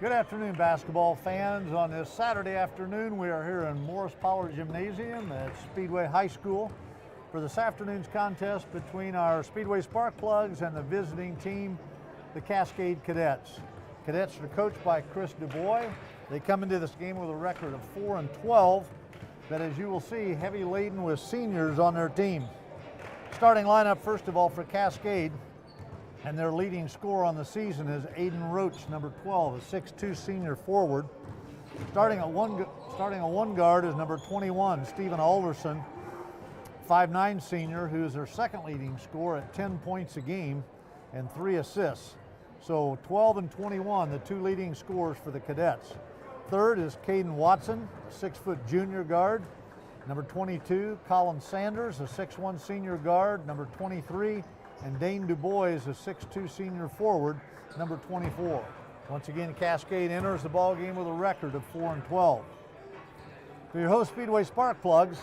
Good afternoon, basketball fans. On this Saturday afternoon, we are here in Pollard Gymnasium at Speedway High School for this afternoon's contest between our Speedway Sparkplugs and the visiting team, the Cascade Cadets. Cadets are coached by Chris DuBois. They come into this game with a record of 4-12, but as you will see, heavy laden with seniors on their team. Starting lineup, first of all, for Cascade, and their leading scorer on the season is Aiden Roach, number 12, a 6'2" senior forward. Starting at one guard is number 21, Stephen Alderson, 5'9" senior, who is their second leading scorer at 10 points a game and 3 assists. So 12 and 21, the two leading scorers for the Cadets. Third is Caden Watson, a 6' junior guard. Number 22, Colin Sanders, a 6'1" senior guard. Number 23, and Dane DuBois, a 6'2" senior forward, number 24. Once again, Cascade enters the ball game with a record of 4-12. For your host, Speedway Sparkplugs,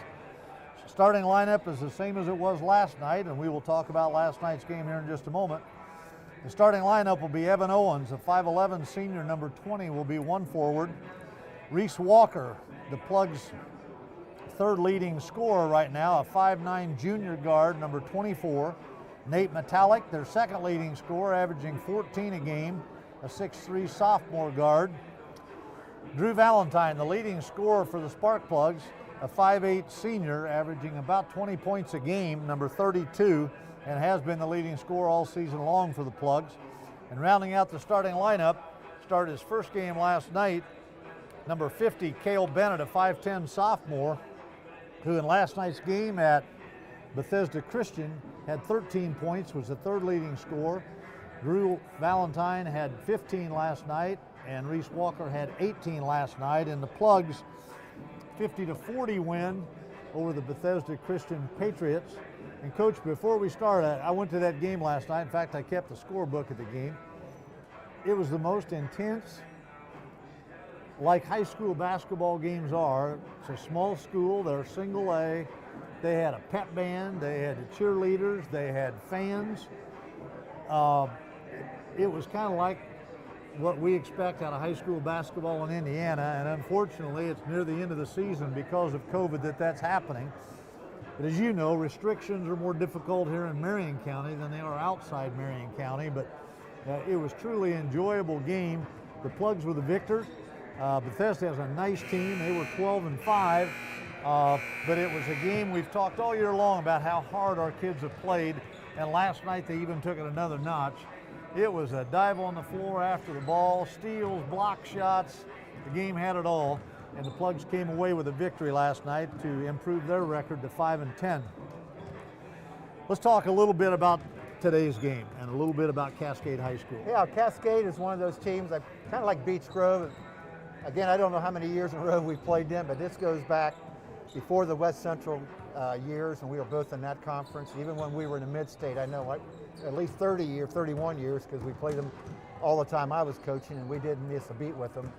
starting lineup is the same as it was last night, and we will talk about last night's game here in just a moment. The starting lineup will be Evan Owens, a 5'11" senior, number 20, will be one forward. Reese Walker, the Plugs' third leading scorer right now, a 5'9" junior guard, number 24. Nate Metallic, their second leading scorer, averaging 14 a game, a 6'3" sophomore guard. Drew Valentine, the leading scorer for the Sparkplugs, a 5'8" senior, averaging about 20 points a game, number 32, and has been the leading scorer all season long for the Plugs. And rounding out the starting lineup, started his first game last night, number 50, Cale Bennett, a 5'10" sophomore, who in last night's game at Bethesda Christian had 13 points, was the third leading scorer. Drew Valentine had 15 last night, and Reese Walker had 18 last night. And the Plugs' 50-40 win over the Bethesda Christian Patriots. And Coach, before we start, I went to that game last night. In fact, I kept the scorebook of the game. It was the most intense, like high school basketball games are. It's a small school, they're single A. They had a pep band, they had the cheerleaders, they had fans. It was kind of like what we expect out of high school basketball in Indiana, and unfortunately it's near the end of the season because of COVID that's happening. But as you know, restrictions are more difficult here in Marion County than they are outside Marion County, but it was truly an enjoyable game. The Plugs were the victors. Bethesda has a nice team. They were 12-5. But it was a game we've talked all year long about how hard our kids have played, and last night they even took it another notch. It was a dive on the floor after the ball, steals, block shots. The game had it all, and the Plugs came away with a victory last night to improve their record to 5-10. Let's talk a little bit about today's game and a little bit about Cascade High School. Yeah, Cascade is one of those teams, kind of like Beech Grove. Again, I don't know how many years in a row we've played them, but this goes back before the West Central years, and we were both in that conference. Even when we were in the mid-state, I know at least 31 years, because we played them all the time I was coaching, and we didn't miss a beat with them.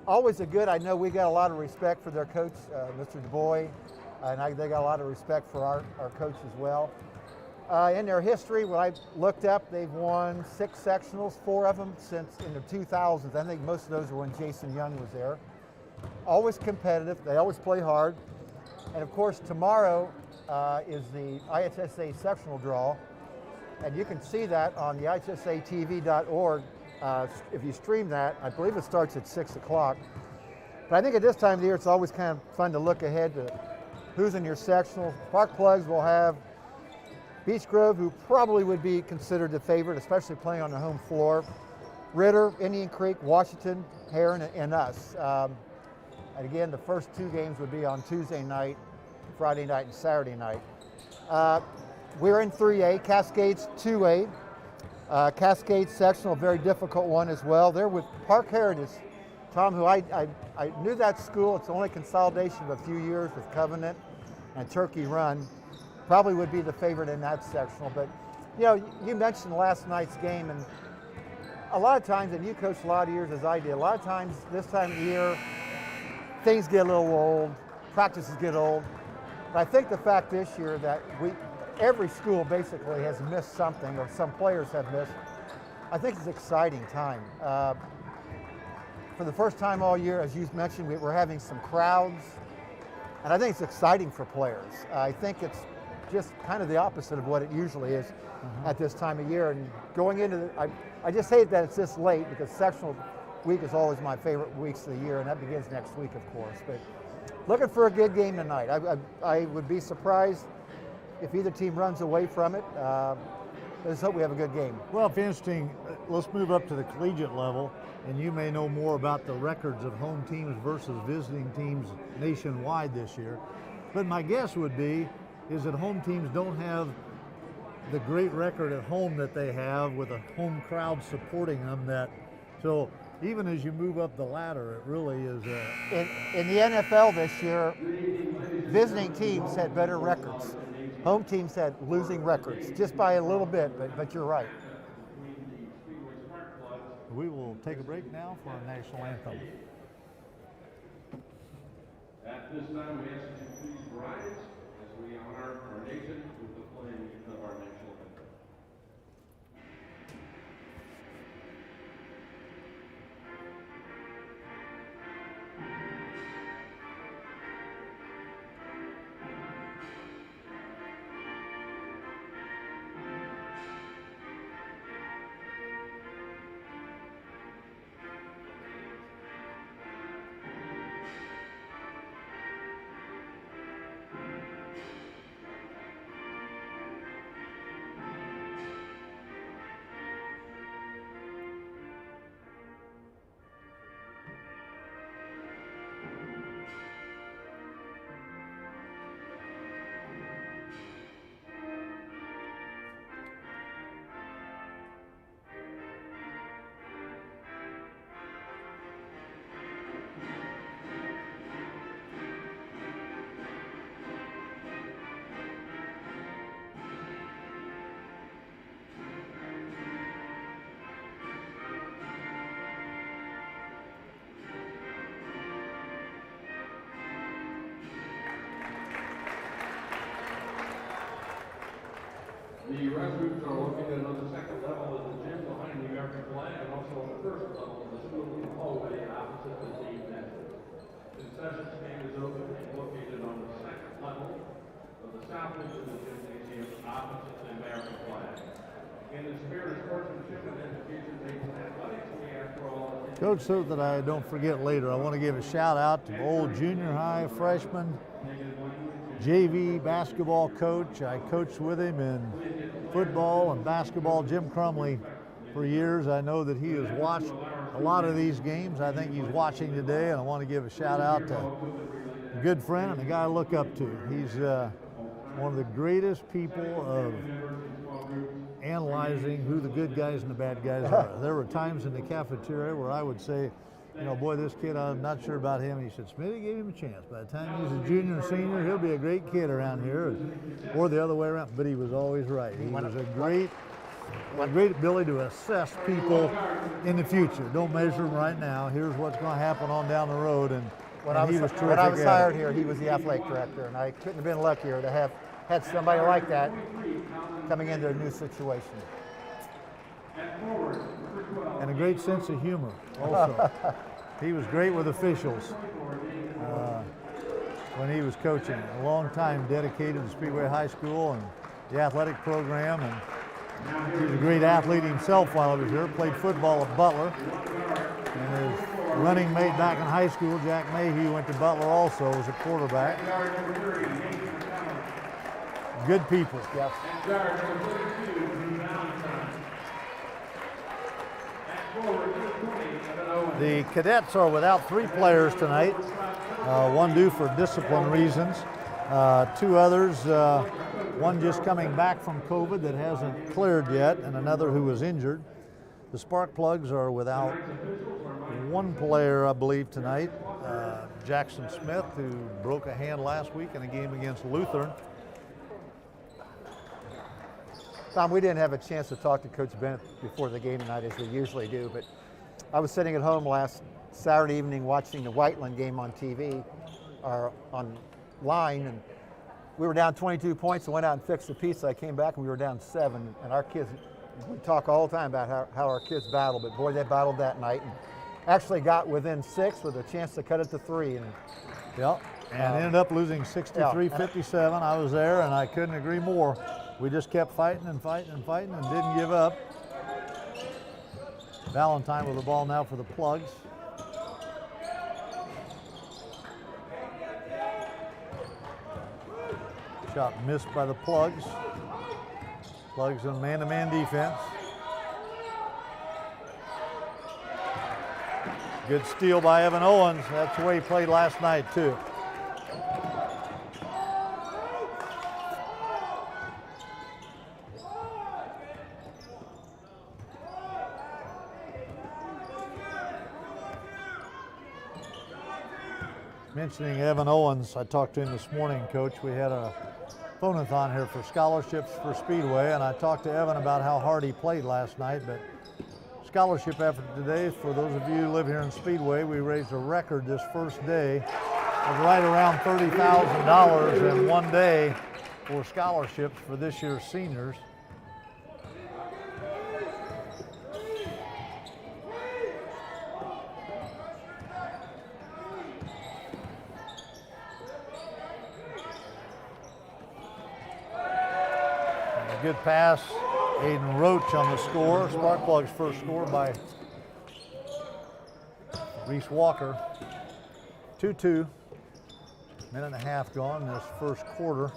Always I know we got a lot of respect for their coach, Mr. DuBois, and they got a lot of respect for our coach as well. In their history, when I looked up, they've won 6 sectionals, 4 of them since in the 2000s. I think most of those were when Jason Young was there. Always competitive, they always play hard. And of course, tomorrow is the IHSA sectional draw. And you can see that on the IHSATV.org. If you stream that, I believe it starts at 6 o'clock. But I think at this time of the year, it's always kind of fun to look ahead to who's in your sectional. Sparkplugs will have Beech Grove, who probably would be considered the favorite, especially playing on the home floor. Ritter, Indian Creek, Washington, Heron, and us. And again, the first 2 games would be on Tuesday night, Friday night, and Saturday night. We're in 3A, Cascade's 2A. Cascade sectional, a very difficult one as well. They're with Park Heritage, Tom, who I knew that school. It's the only consolidation of a few years with Covenant and Turkey Run. Probably would be the favorite in that sectional. But, you know, you mentioned last night's game, and a lot of times, and you coached a lot of years as I did, a lot of times this time of year, things get a little old, practices get old. But I think the fact this year that every school basically has missed something, or some players have missed. I think it's an exciting time. For the first time all year, as you mentioned, we're having some crowds, and I think it's exciting for players. I think it's just kind of the opposite of what it usually is at this time of year. And going into I just hate that it's this late, because sectional week is always my favorite weeks of the year, and that begins next week, of course. But looking for a good game tonight. I would be surprised if either team runs away from it. Let's hope we have a good game. Well, if interesting, let's move up to the collegiate level, and you may know more about the records of home teams versus visiting teams nationwide this year. But my guess would be is that home teams don't have the great record at home that they have with a home crowd supporting them. So even as you move up the ladder, it really is in the NFL this year, visiting teams had better records. Home teams had losing records, just by a little bit, but you're right. We will take a break now for our national anthem. At this time, we ask that you please rise as we honor our nation with the playing of our national anthem. The restrooms are located on the second level of the gym behind the American flag, and also on the first level of the school hallway opposite the team entrance. Concession stand is open and located on the second level of the south wing of the gymnasium opposite the American flag. In the spirit of sportsmanship and education based on athletics, we ask for all attention. Coach, so that I don't forget later, I want to give a shout out to old junior high freshman JV basketball coach. I coached with him in football and basketball, Jim Crumley, for years. I know that he has watched a lot of these games. I think he's watching today, and I want to give a shout out to a good friend and a guy I look up to. He's one of the greatest people of analyzing who the good guys and the bad guys are. There were times in the cafeteria where I would say, you know, boy, this kid, I'm not sure about him. He said, Smitty gave him a chance. By the time he's a junior and senior, he'll be a great kid around here, or the other way around. But he was always right. He was a great ability to assess people in the future. Don't measure them right now. Here's what's going to happen on down the road. And When I was hired here, he was the athletic director, and I couldn't have been luckier to have had somebody like that coming into a new situation. And a great sense of humor also. He was great with officials when he was coaching. A long time dedicated to Speedway High School and the athletic program, and he was a great athlete himself while he was here. Played football at Butler, and his running mate back in high school, Jack Mayhew, went to Butler also as a quarterback. Good people. Yes. The Cadets are without 3 players tonight, one due for discipline reasons, 2 others, one just coming back from COVID that hasn't cleared yet, and another who was injured. The Sparkplugs are without 1 player, I believe, tonight, Jackson Smith, who broke a hand last week in a game against Lutheran. Tom, we didn't have a chance to talk to Coach Bennett before the game tonight as we usually do, but I was sitting at home last Saturday evening watching the Whiteland game on TV, or online, and we were down 22 points and went out and fixed the pizza. I came back and we were down 7, and our kids We talk all the time about how our kids battle, but boy, they battled that night and actually got within 6 with a chance to cut it to 3. And yep, and ended up losing 63-57. I was there, and I couldn't agree more. We just kept fighting and fighting and fighting and didn't give up. Valentine with the ball now for the Plugs. Shot missed by the Plugs. Plugs in man-to-man defense. Good steal by Evan Owens. That's the way he played last night, too. Mentioning Evan Owens, I talked to him this morning, Coach. We had a phone-a-thon here for scholarships for Speedway, and I talked to Evan about how hard he played last night. But scholarship effort today, for those of you who live here in Speedway, we raised a record this first day of right around $30,000 in one day for scholarships for this year's seniors. Good pass, Aiden Roach on the score. Sparkplugs first score by Reese Walker. 2-2, minute and a half gone in this first quarter.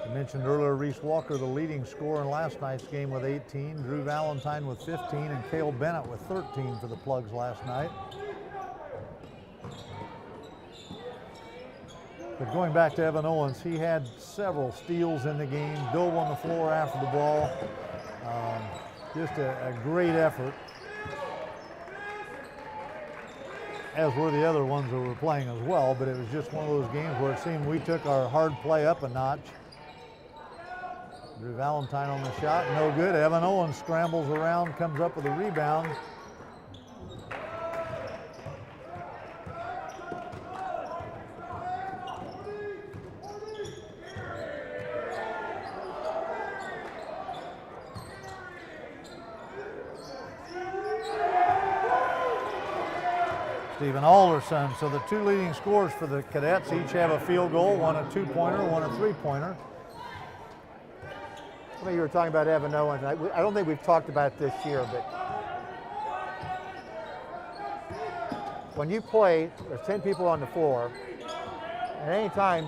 I mentioned earlier Reese Walker, the leading scorer in last night's game with 18, Drew Valentine with 15, and Cale Bennett with 13 for the Plugs last night. But going back to Evan Owens, he had several steals in the game, dove on the floor after the ball. Just a great effort, as were the other ones that were playing as well, but it was just one of those games where it seemed we took our hard play up a notch. Drew Valentine on the shot, no good. Evan Owens scrambles around, comes up with a rebound. Stephen Alderson. So the two leading scorers for the Cadets each have a field goal, one a two-pointer, one a three-pointer. Well, you were talking about Evan Owens. I don't think we've talked about it this year, but when you play, there's 10 people on the floor, and any time,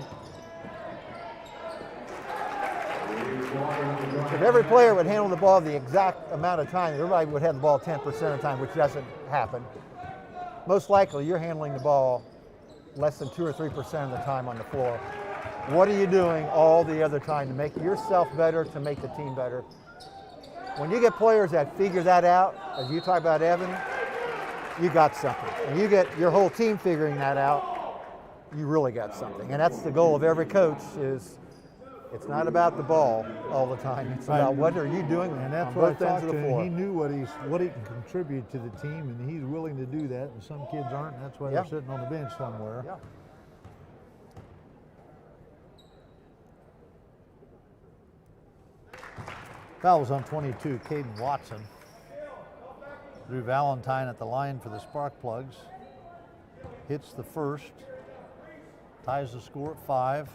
if every player would handle the ball the exact amount of time, everybody would have the ball 10% of the time, which doesn't happen. Most likely, you're handling the ball less than 2 or 3% of the time on the floor. What are you doing all the other time to make yourself better, to make the team better? When you get players that figure that out, as you talk about Evan, you got something. And you get your whole team figuring that out, you really got something. And that's the goal of every coach, is it's not about the ball all the time. It's about what are you doing and that's on what I both ends talked of to the him. floor. He knew what he can contribute to the team, and he's willing to do that, and some kids aren't, and that's why they're sitting on the bench somewhere. Yeah. Fouls on 22, Caden Watson. Drew Valentine at the line for the Sparkplugs. Hits the first, ties the score at 5.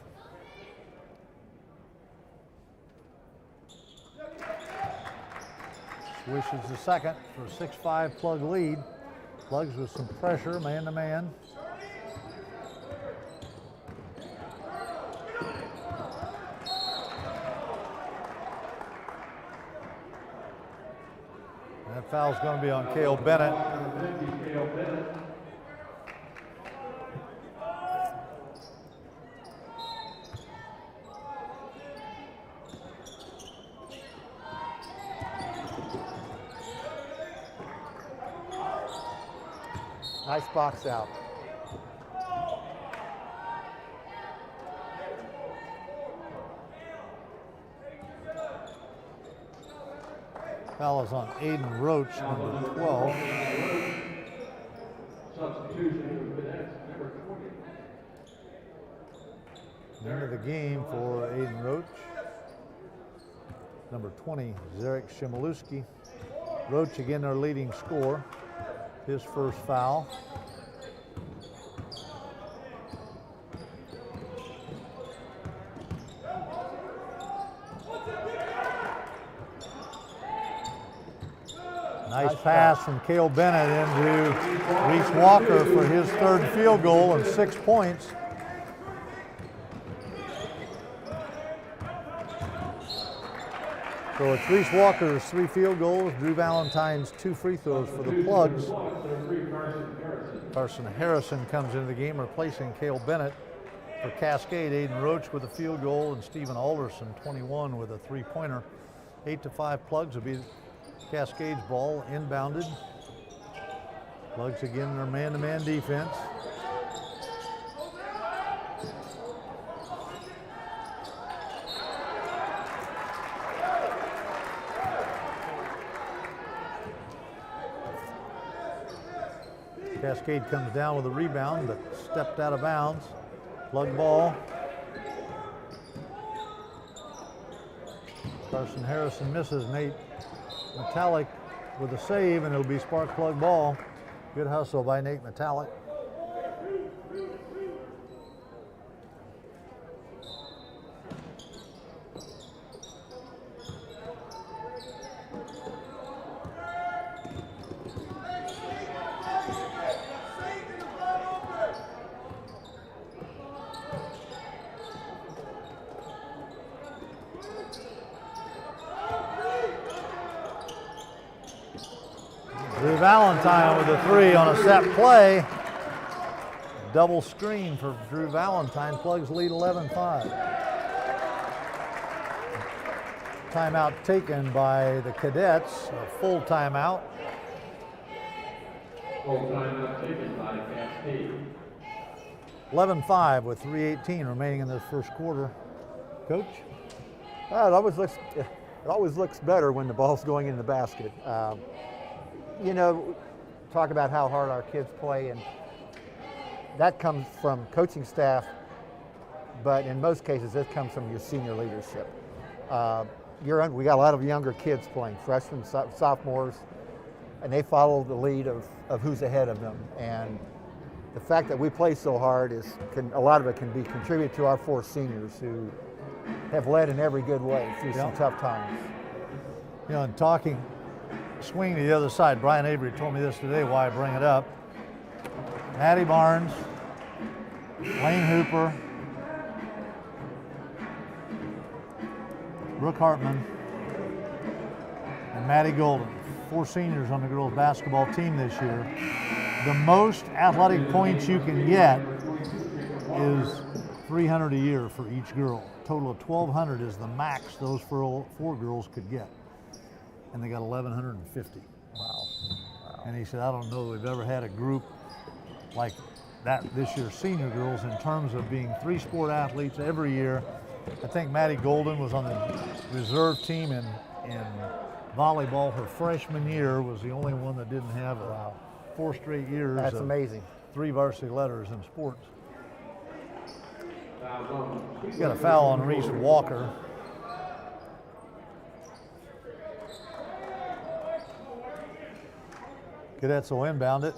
Swishes the second for a 6-5 Plug lead. Plugs with some pressure, man-to-man. That foul's going to be on Cale Bennett. Nice box out. Foul is on Aiden Roach, number 12. Substitution for Cadets, number 20. End of the game for Aiden Roach. number 20, Zarek Shimilewski. Roach again their leading scorer. His first foul. Nice pass from Cale Bennett into Reese Walker for his third field goal and 6 points. So it's Reese Walker's 3 field goals, Drew Valentine's 2 free throws for the Plugs. Carson Harrison comes into the game replacing Cale Bennett. For Cascade, Aiden Roach with a field goal and Stephen Alderson, 21, with a 3-pointer. 8-5 Plugs will be Cascade's ball, inbounded. Plugs again in their man-to-man defense. Cascade comes down with a rebound, but stepped out of bounds. Plug ball. Carson Harrison misses. Nate Metallic with a save, and it'll be spark plug ball. Good hustle by Nate Metallic. Drew Valentine with a 3 on a set play. Double screen for Drew Valentine. Plugs lead 11-5. Timeout taken by the Cadets, a full timeout. Full timeout taken by Cascade. 11-5 with 3:18 remaining in this first quarter. Coach? It always looks better when the ball's going in the basket. You know, talk about how hard our kids play, and that comes from coaching staff, but in most cases it comes from your senior leadership. We got a lot of younger kids playing, freshmen, sophomores, and they follow the lead of who's ahead of them. And the fact that we play so hard a lot of it can be contributed to our 4 seniors who have led in every good way through some tough times. You know, in talking, swing to the other side, Brian Avery told me this today, why I bring it up. Maddie Barnes, Lane Hooper, Brooke Hartman, and Maddie Golden, 4 seniors on the girls basketball team this year. The most athletic points you can get is 300 a year for each girl. Total of 1,200 is the max those 4 girls could get. And they got 1,150. Wow. And he said, I don't know that we've ever had a group like that this year, senior girls, in terms of being 3 sport athletes every year. I think Maddie Golden was on the reserve team in volleyball. Her freshman year was the only one that didn't have 4 straight years. That's amazing. 3 varsity letters in sports. He's got a foul on Reese Walker. Cadets will inbound it.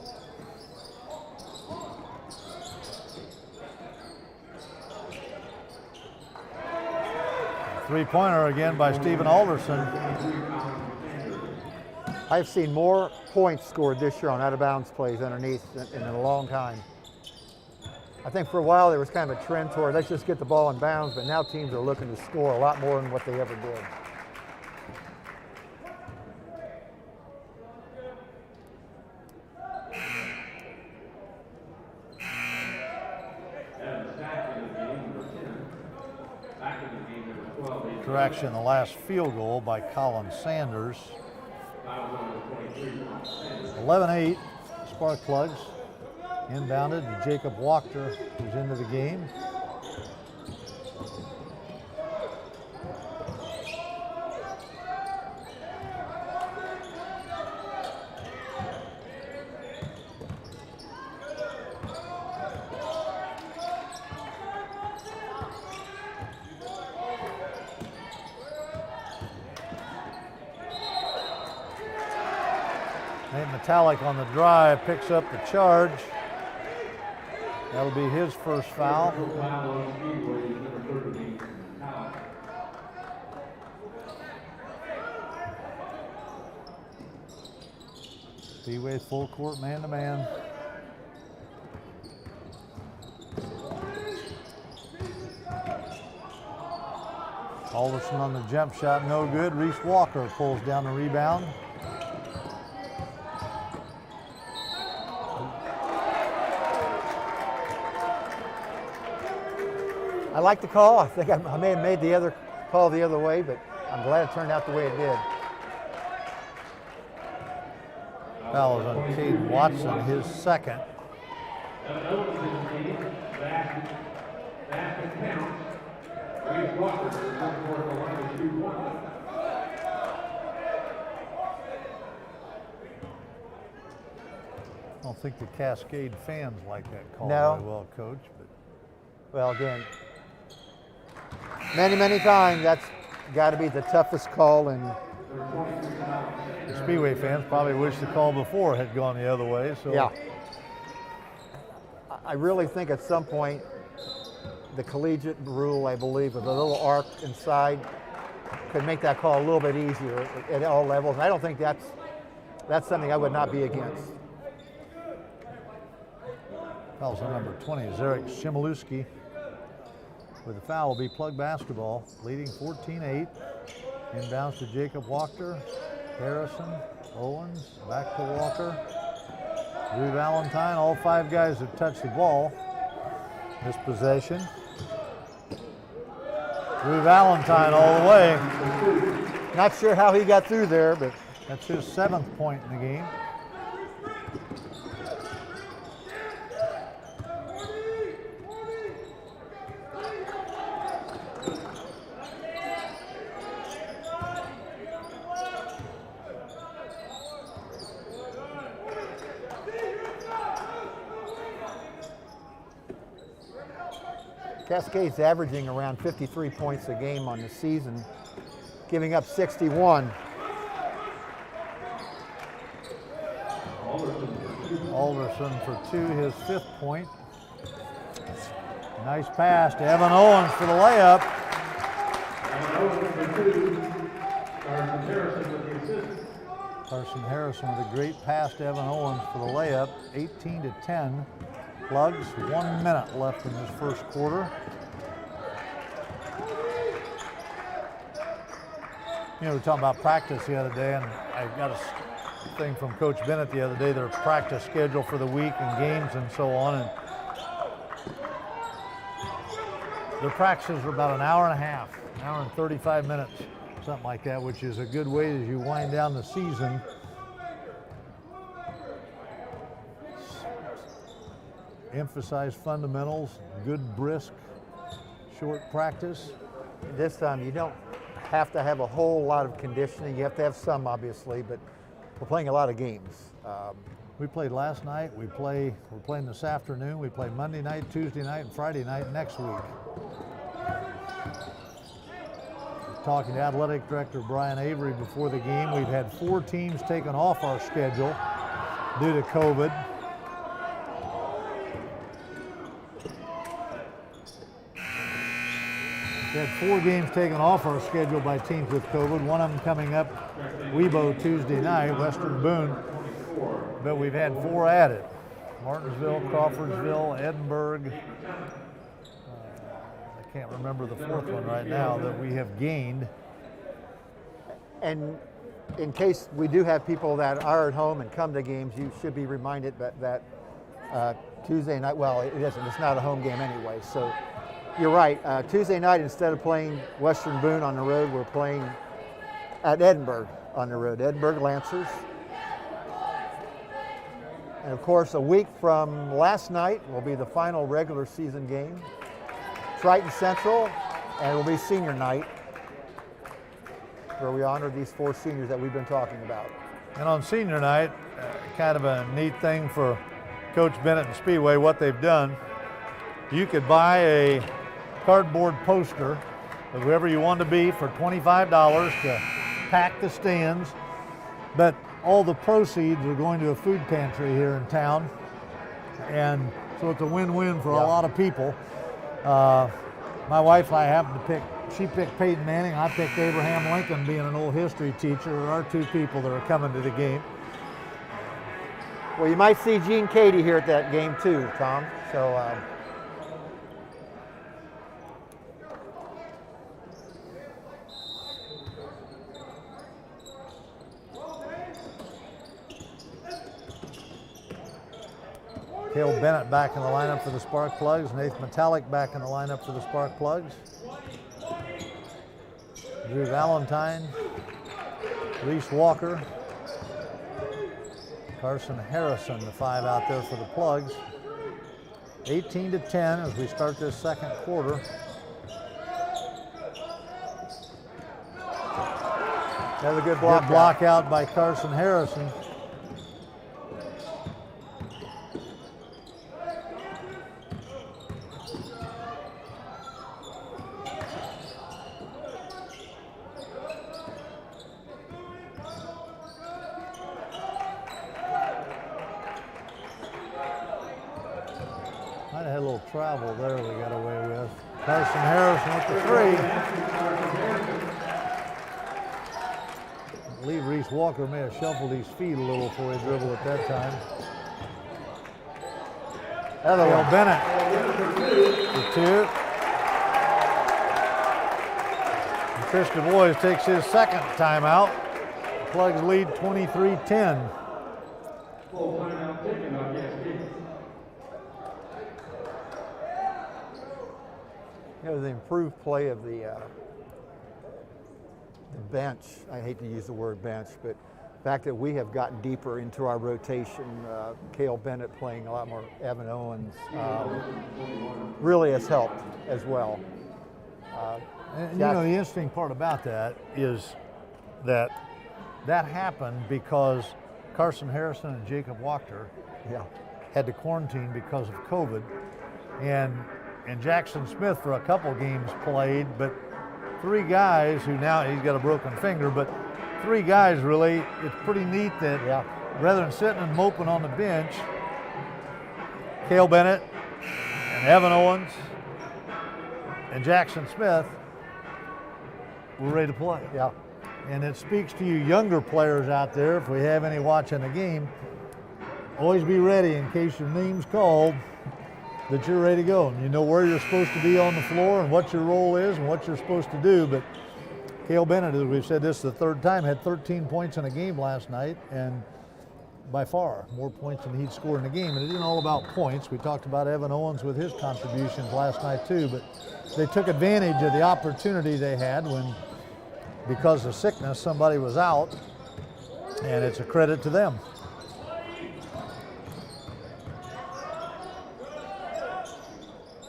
Three-pointer again by Stephen Alderson. I've seen more points scored this year on out-of-bounds plays underneath in a long time. I think for a while there was kind of a trend toward let's just get the ball in bounds, but now teams are looking to score a lot more than what they ever did. Correction, the last field goal by Colin Sanders. 11-8, Sparkplugs. Inbounded to Jacob Wachter, who's into the game. Nate Metallic on the drive, picks up the charge. That'll be his first foul. Foul on Speedway, number 13, Pollard. Speedway full court, man-to-man. Alderson on the jump shot, no good. Reese Walker pulls down the rebound. I like the call. I think I may have made the other call the other way, but I'm glad it turned out the way it did. Foul is on Caden Watson, his second. I don't think the Cascade fans like that call No. very well, Coach. But Well, again, many times that's got to be the toughest call. And the Speedway fans probably wish the call before had gone the other way. So yeah, I really think at some point the collegiate rule, I believe, with a little arc inside, could make that call a little bit easier at all levels. And I don't think that's something I would not be against. Foul's on number 20, Zarek Shimilewski. With the foul will be Plug basketball, leading 14-8. Inbounds to Jacob Walker, Harrison, Owens, back to Walker. Drew Valentine, all five guys have touched the ball this possession. Drew Valentine all the way. Not sure how he got through there, but That's his 7th point in the game. Cascade's averaging around 53 points a game on the season, giving up 61. Alderson for 2, his 5th point. Nice pass to Evan Owens for the layup. Carson Harrison with a great pass to Evan Owens for the layup. 18-10. Plugs, 1 minute left in this first quarter. You know, we were talking about practice the other day, and I got a thing from Coach Bennett the other day, their practice schedule for the week and games and so on. And their practices are about an hour and a half, an hour and 35 minutes, something like that, which is a good way as you wind down the season. Emphasize fundamentals, good, brisk, short practice. This time you don't have to have a whole lot of conditioning. You have to have some, obviously, but we're playing a lot of games. We played last night. We're playing this afternoon. We play Monday night, Tuesday night, and Friday night next week. Talking to Athletic Director Brian Avery before the game, we've had 4 teams taken off our schedule due to COVID. We had 4 games taken off our schedule by teams with COVID. One of them coming up, Webo Tuesday night, Western Boone. But we've had 4 added. Martinsville, Crawfordsville, Edinburgh. I can't remember the 4th one right now that we have gained. And in case we do have people that are at home and come to games, you should be reminded that Tuesday night, well, it isn't, it's not a home game anyway. So you're right, Tuesday night, instead of playing Western Boone on the road, we're playing at Edinburgh on the road, Edinburgh Lancers. And of course, a week from last night will be the final regular season game. Triton Central, and it will be senior night, where we honor these 4 seniors that we've been talking about. And on senior night, kind of a neat thing for Coach Bennett and Speedway, what they've done, you could buy a cardboard poster of whoever you want to be for $25 to pack the stands. But all the proceeds are going to a food pantry here in town. And so it's a win-win for a lot of people. My wife and I happened to she picked Peyton Manning, I picked Abraham Lincoln, being an old history teacher, are our two people that are coming to the game. Well, you might see Gene Cady here at that game too, Tom. So. Cale Bennett back in the lineup for the Sparkplugs. Nathan Metallic back in the lineup for the Sparkplugs. Drew Valentine, Reese Walker, Carson Harrison, the 5 out there for the Plugs. 18-10 as we start this second quarter. Another good block. Good block out by Carson Harrison. Might have had a little travel there we got away with. Carson Harrison with the 3. I believe Reese Walker may have shuffled his feet a little before he dribbled at that time. Cale Bennett for 2. And Chris Du Bois takes his second timeout. The Plugs lead 23-10. Full timeout taken on Cascade. You know, the improved play of the bench, I hate to use the word bench, but the fact that we have gotten deeper into our rotation, Cale Bennett playing a lot more, Evan Owens, really has helped as well. And you know, the interesting part about that is that happened because Carson Harrison and Jacob Wachter had to quarantine because of COVID. And Jackson Smith for a couple games played, but 3 guys who now, he's got a broken finger, but 3 guys really, it's pretty neat that rather than sitting and moping on the bench, Cale Bennett and Evan Owens and Jackson Smith were ready to play. Yeah. And it speaks to you younger players out there, if we have any watching the game, always be ready in case your name's called, that you're ready to go. And you know where you're supposed to be on the floor and what your role is and what you're supposed to do. But Cale Bennett, as we've said this the 3rd time, had 13 points in a game last night, and by far more points than he'd scored in a game. And it isn't all about points. We talked about Evan Owens with his contributions last night too, but they took advantage of the opportunity they had when, because of sickness, somebody was out, and it's a credit to them.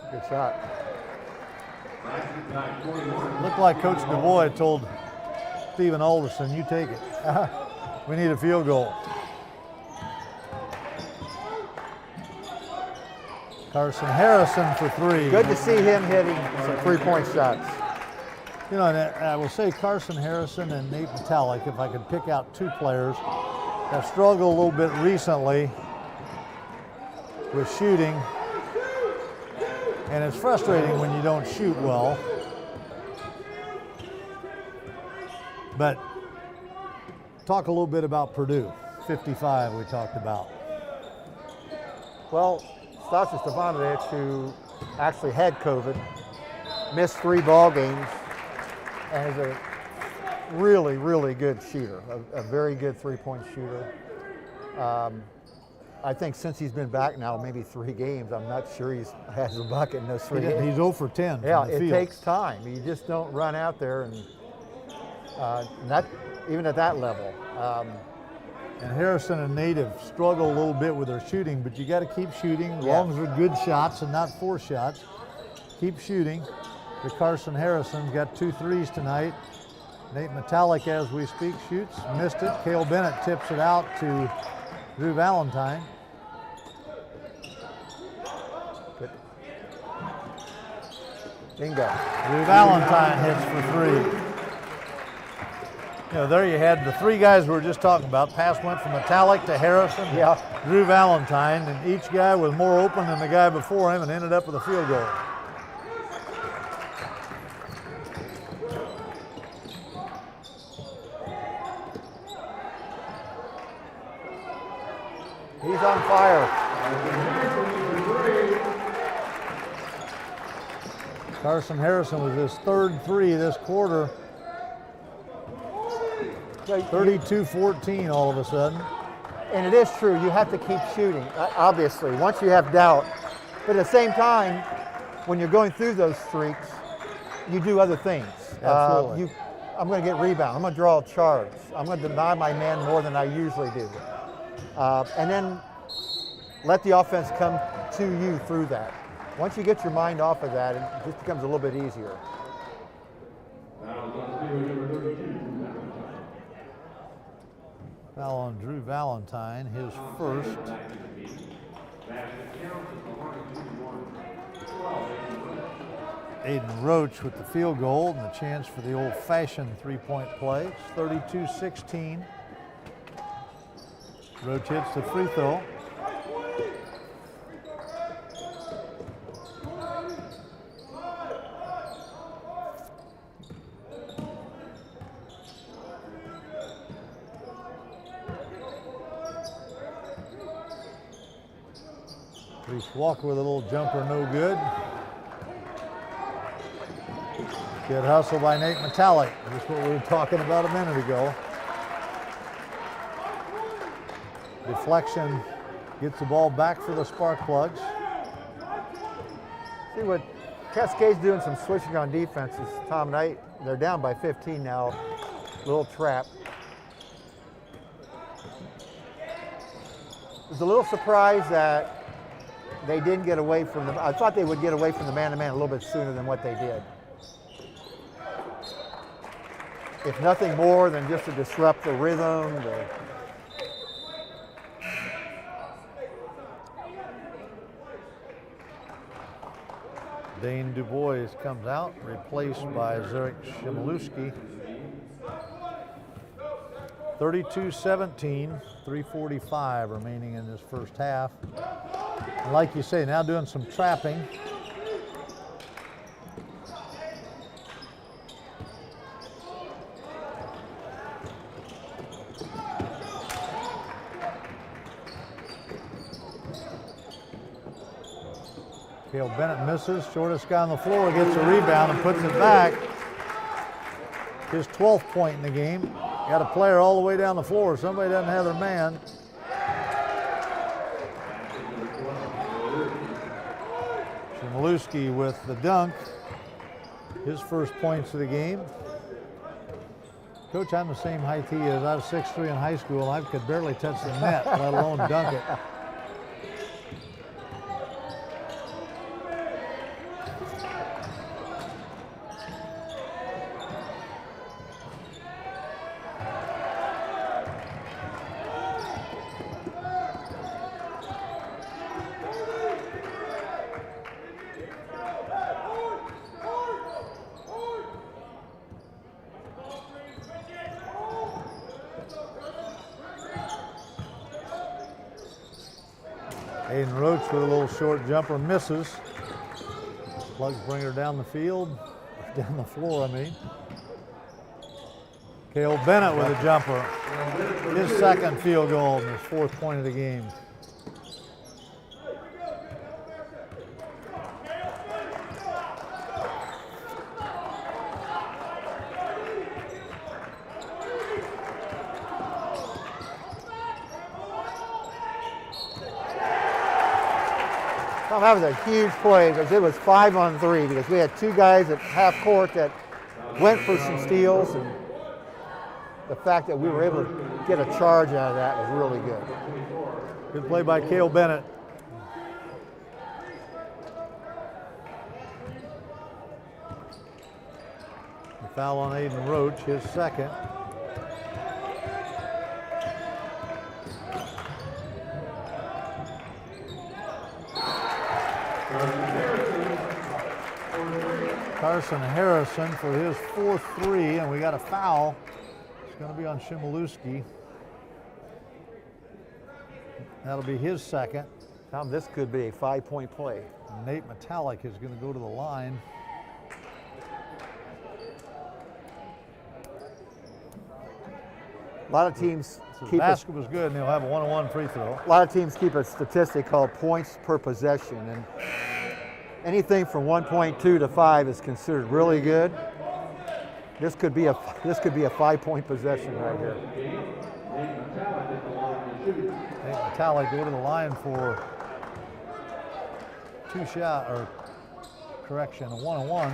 Good shot. Looked like Coach Du Bois told Stephen Alderson, you take it. We need a field goal. Carson Harrison for 3. Good to see him hitting some 3-point shots. You know, and I will say Carson Harrison and Nate Metallic, if I could pick out 2 players, have struggled a little bit recently with shooting. And it's frustrating when you don't shoot well. But talk a little bit about Purdue. 55 we talked about. Well, Stasha Stefanovic, who actually had COVID, missed 3 ball games, and is a really, really good shooter, a very good 3-point shooter. I think since he's been back now, maybe 3 games, I'm not sure he has a bucket in those 3 games. He's 0 for 10 Yeah, from the it field. takes time. You just don't run out there, and not even at that level. And Harrison and Nate have struggled a little bit with their shooting, but you got to keep shooting as long as they're good shots and not 4 shots. Keep shooting. The Carson Harrison's got 2 threes tonight. Nate Metallic, as we speak, shoots, missed it. Cale Bennett tips it out to Drew Valentine. Good. Bingo. Drew Valentine hits for 3. You know, there you had the three guys we were just talking about. Pass went from Metallic to Harrison, Yeah. Drew Valentine, and each guy was more open than the guy before him and ended up with a field goal. He's on fire. Carson Harrison was his third three this quarter. 32-14 all of a sudden. And it is true, you have to keep shooting, obviously, once you have doubt. But at the same time, when you're going through those streaks, you do other things. Absolutely. I'm going to get rebound. I'm going to draw a charge. I'm going to deny my man more than I usually do. And then let the offense come to you through that. Once you get your mind off of that, it just becomes a little bit easier. Foul on Drew Valentine, his first. Aiden Roach with the field goal and the chance for the old-fashioned three-point play. It's 32-16. Roach hits the free throw. Reese Walker with a little jumper, no good. Good hustle by Nate Metallic. Just what we were talking about a minute ago. Deflection gets the ball back for the Sparkplugs. See what Cascade's doing, some switching on defenses. Tom Knight, they're down by 15 now. Little trap. I was a little surprised that they didn't get away from them. I thought they would get away from the man-to-man a little bit sooner than what they did. If nothing more than just to disrupt the rhythm. Dane DuBois comes out, replaced by Zarek Shimilewski. 32-17, 3:45 remaining in this first half. And like you say, now doing some trapping. Cale Bennett misses, shortest guy on the floor gets a rebound and puts it back. His 12th point in the game. Got a player all the way down the floor. Somebody doesn't have their man. Shimilewski with the dunk. His first points of the game. Coach, I'm the same height he is. I was 6'3" in high school. I could barely touch the net, let alone dunk it. Aiden Roach with a little short jumper, misses. Plugs bring her down the field, down the floor, I mean. Cale Bennett with a jumper. His second field goal and his 4th point of the game. That was a huge play because it was 5-on-3 because we had two guys at half court that went for some steals, and the fact that we were able to get a charge out of that was really good. Good play by Cale Bennett. The foul on Aiden Roach, his second. Carson Harrison for his 4th three, and we got a foul. going to be on Shimolewski. That'll be his second. Tom, this could be a 5-point play. Nate Metallic is going to go to the line. A lot of teams So the keep basket was good, and they'll have a one-on-one free throw. a lot of teams keep a statistic called points per possession, and anything from 1.2 to 5 is considered really good. This could be a 5-point possession right here. Nate Metallic go to the line for a one-on-one.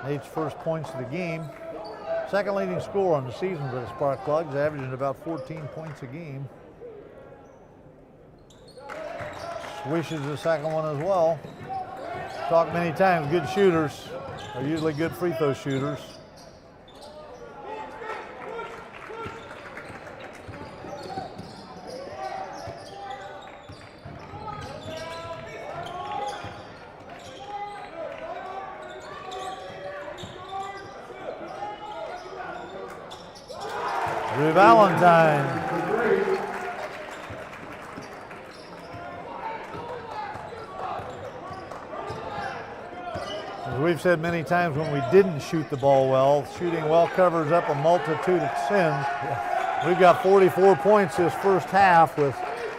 Nate's first points of the game. Second leading scorer on the season for the Sparkplugs, averaging about 14 points a game. Swishes the second one as well. Talked many times, good shooters are usually good free throw shooters. Drew Valentine. As we've said many times, when we didn't shoot the ball well, shooting well covers up a multitude of sins. We've got 44 points this first half with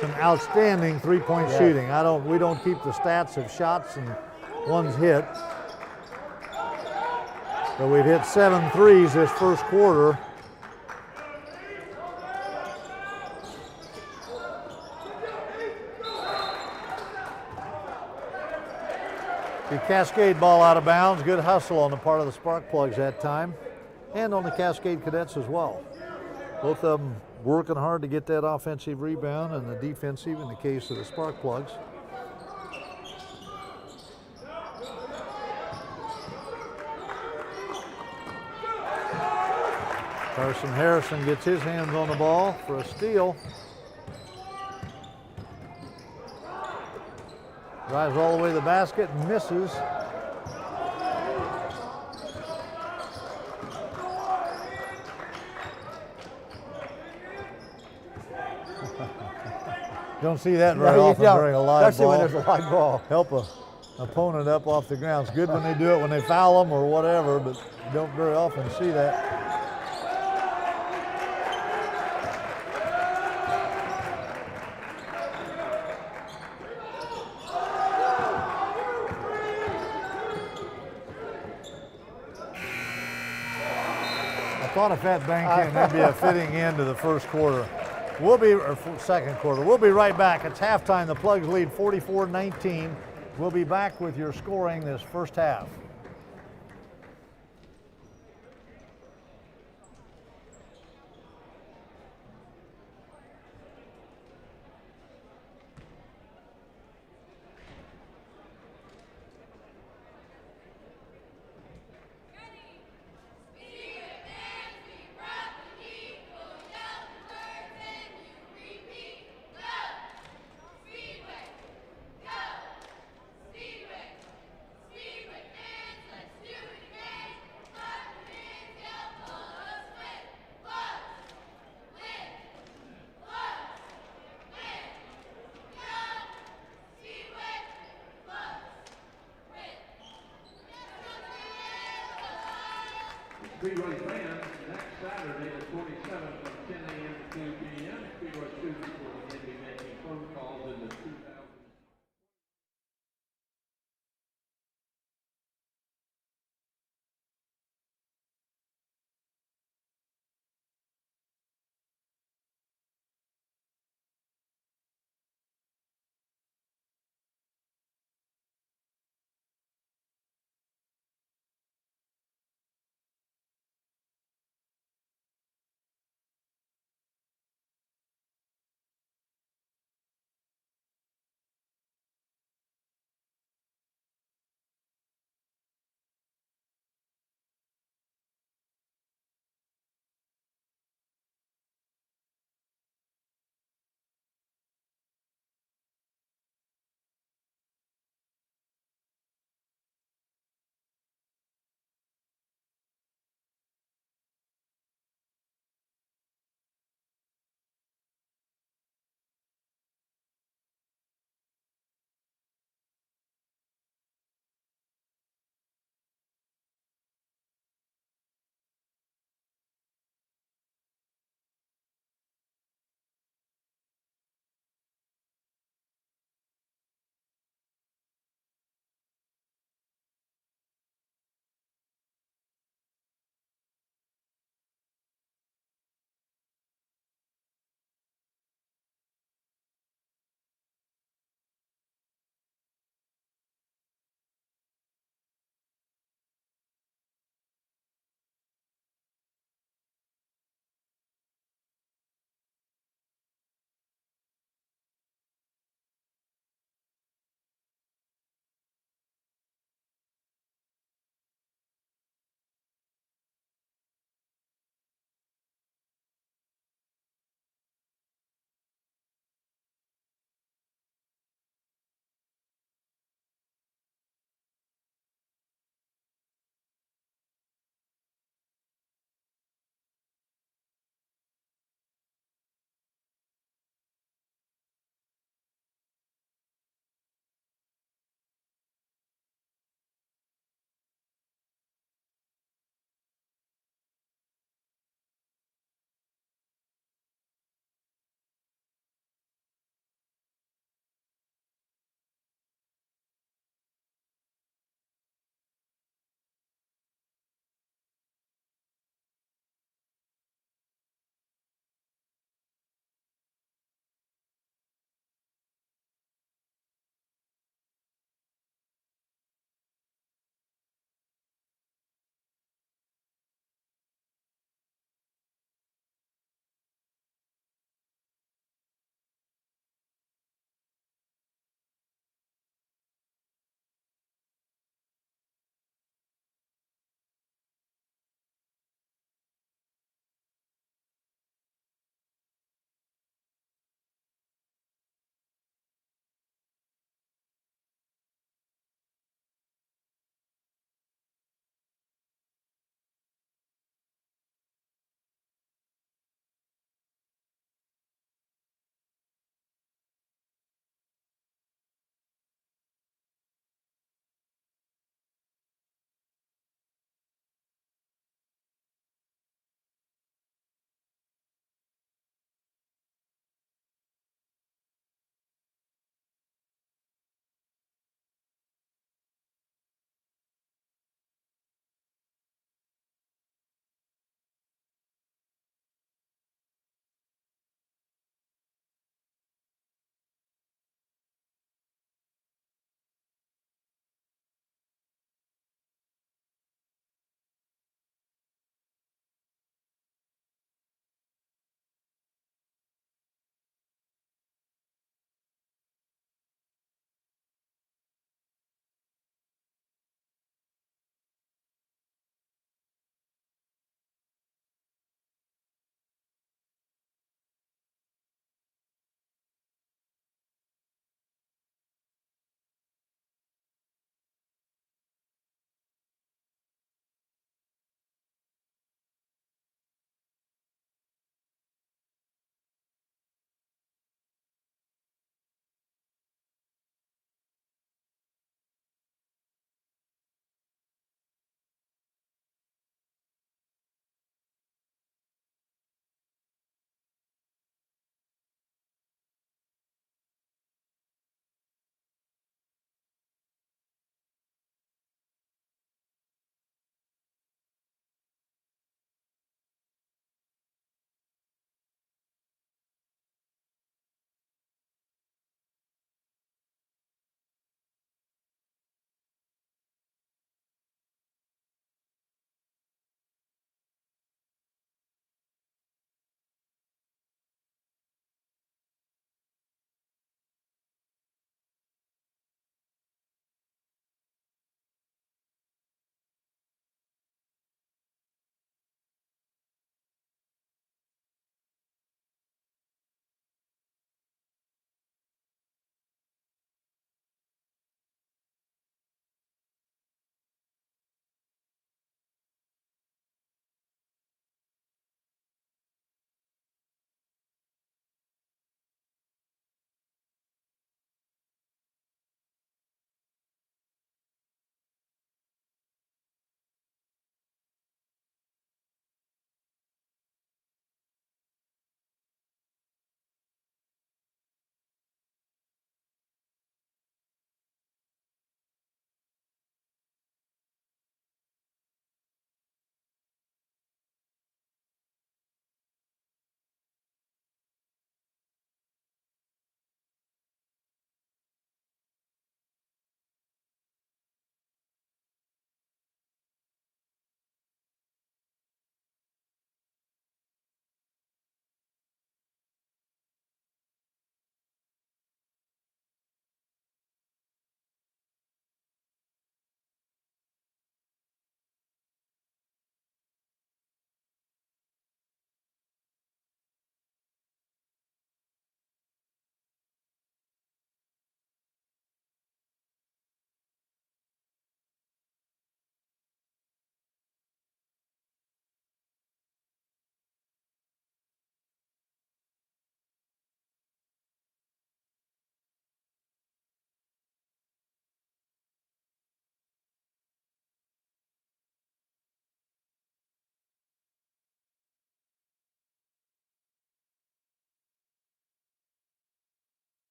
some outstanding three-point shooting. We don't keep the stats of shots and ones hit. But we've hit 7 threes this first quarter. The Cascade ball out of bounds. Good hustle on the part of the Sparkplugs that time, and on the Cascade Cadets as well. Both of them working hard to get that offensive rebound and the defensive in the case of the Sparkplugs. Carson Harrison gets his hands on the ball for a steal. Drives all the way to the basket and misses. Don't see that very often during a live especially ball. when there's a live ball. Help a opponent up off the ground. It's good when they do it when they foul them or whatever, but you don't very often see that. I thought if that banked in, that'd be a fitting end to the first quarter. Second quarter. We'll be right back. It's halftime. The Plugs lead 44-19. We'll be back with your scoring this first half. Speedway fans, next Saturday, the 27th, from 10 a.m. to 2 p.m., Speedway students will begin to be making phone calls in the 2000.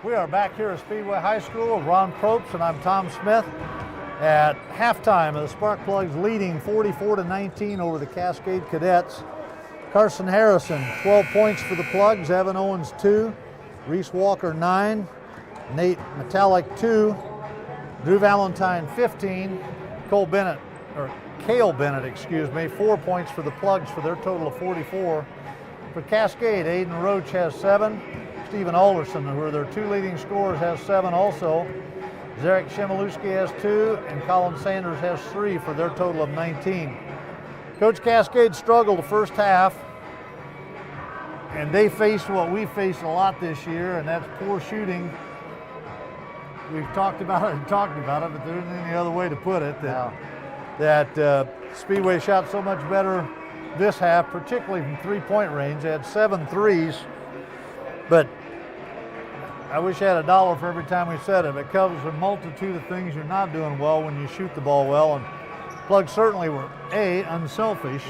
We are back here at Speedway High School with Ron Probst, and I'm Tom Smith. At halftime of the Sparkplugs leading 44-19 over the Cascade Cadets. Carson Harrison, 12 points for the Plugs. Evan Owens, 2. Reese Walker, 9. Nate Metallic, 2. Drew Valentine, 15. Cale Bennett, 4 points for the Plugs for their total of 44. For Cascade, Aiden Roach has 7. Stephen Alderson, who are their 2 leading scorers, has 7 also. Zarek Shemiluski has 2, and Colin Sanders has 3 for their total of 19. Coach Cascade struggled the first half, and they faced what we faced a lot this year, and that's poor shooting. We've talked about it, but there isn't any other way to put it. That Speedway shot so much better this half, particularly from three-point range. They had 7 threes, but I wish I had $1 for every time we said it. It covers a multitude of things you're not doing well when you shoot the ball well. And Plugs certainly were A, unselfish,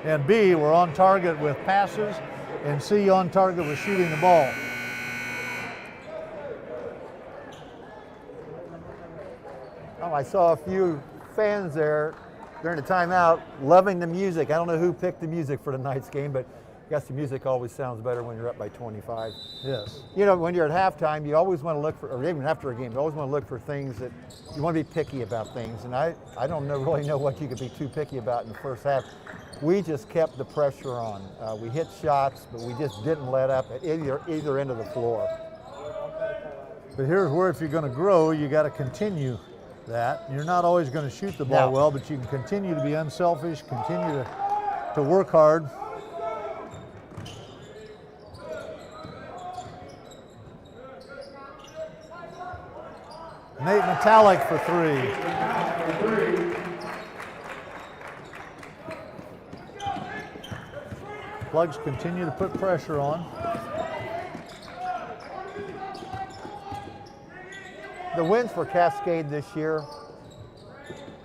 and B, were on target with passes, and C, on target with shooting the ball. Oh, I saw a few fans there during the timeout loving the music. I don't know who picked the music for tonight's game, but I guess the music always sounds better when you're up by 25. Yes. You know, when you're at halftime, you always want to look for, or even after a game, you always want to look for things that you want to be picky about things. And I don't really know what you could be too picky about in the first half. We just kept the pressure on. We hit shots, but we just didn't let up at either end of the floor. But here's where if you're going to grow, you got to continue that. You're not always going to shoot the ball well, but you can continue to be unselfish, continue to work hard. Nate Metallic for 3. Plugs continue to put pressure on. The wins for Cascade this year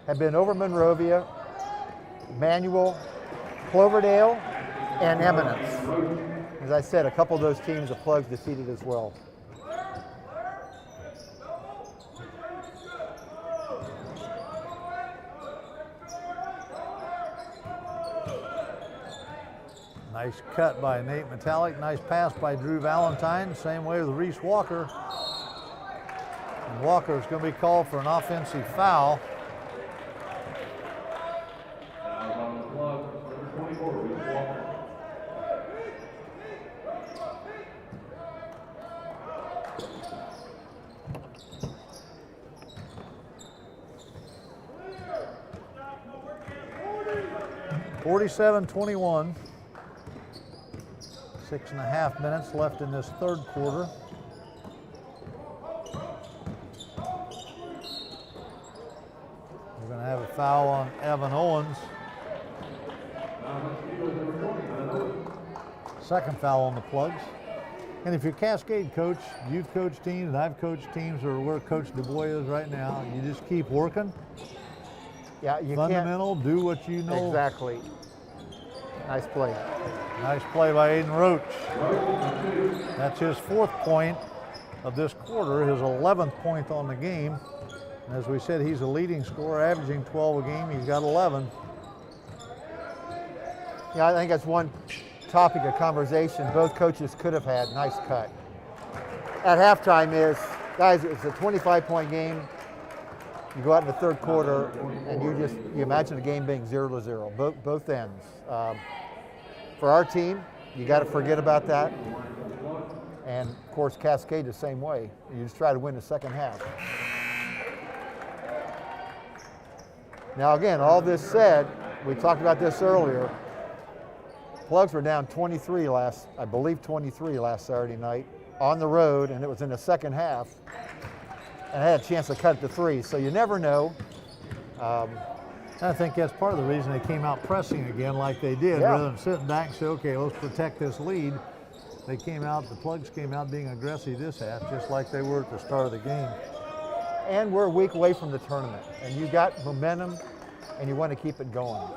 have been over Monrovia, Manual, Cloverdale, and Eminence. As I said, a couple of those teams the Plugs defeated as well. Nice cut by Nate Metallic. Nice pass by Drew Valentine. Same way with Reese Walker. And Walker is going to be called for an offensive foul. On the plug, number 24, Reese Walker. (47-21). 6.5 minutes left in this third quarter. We're going to have a foul on Evan Owens. Second foul on the Plugs. And if you're Cascade coach, you've coached teams, and I've coached teams, or where Coach Du Bois is right now, you just keep working. Yeah, you Fundamental, do what you know. Exactly. Nice play. Nice play by Aiden Roach. That's his 4th point of this quarter, his 11th point on the game. And as we said, he's a leading scorer, averaging 12 a game. He's got 11. Yeah, I think that's one topic of conversation both coaches could have had. Nice cut. At halftime is, guys, it's a 25-point game. You go out in the third quarter and you imagine the game being 0-0, both ends. For our team, you got to forget about that. And of course, Cascade the same way. You just try to win the second half. Now again, all this said, we talked about this earlier. Plugs were down 23 last Saturday night on the road, and it was in the second half. And had a chance to cut it to 3, so you never know. I think that's part of the reason they came out pressing again like they did, rather than sitting back and say, okay, let's protect this lead. They came out, the Plugs came out being aggressive this half, just like they were at the start of the game. And we're a week away from the tournament, and you got momentum, and you want to keep it going.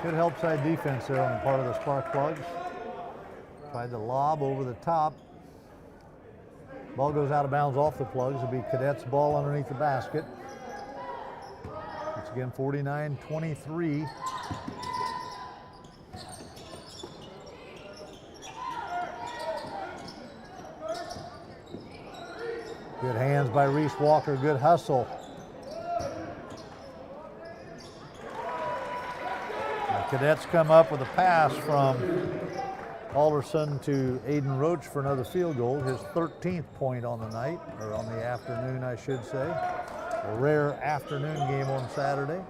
Good help side defense there on the part of the Sparkplugs. Tried to lob over the top. Ball goes out of bounds off the Plugs. It'll be Cadets' ball underneath the basket. It's again 49-23. Good hands by Reese Walker, good hustle. The Cadets come up with a pass from Alderson to Aiden Roach for another field goal, his 13th point on the night, or on the afternoon, I should say. A rare afternoon game on Saturday.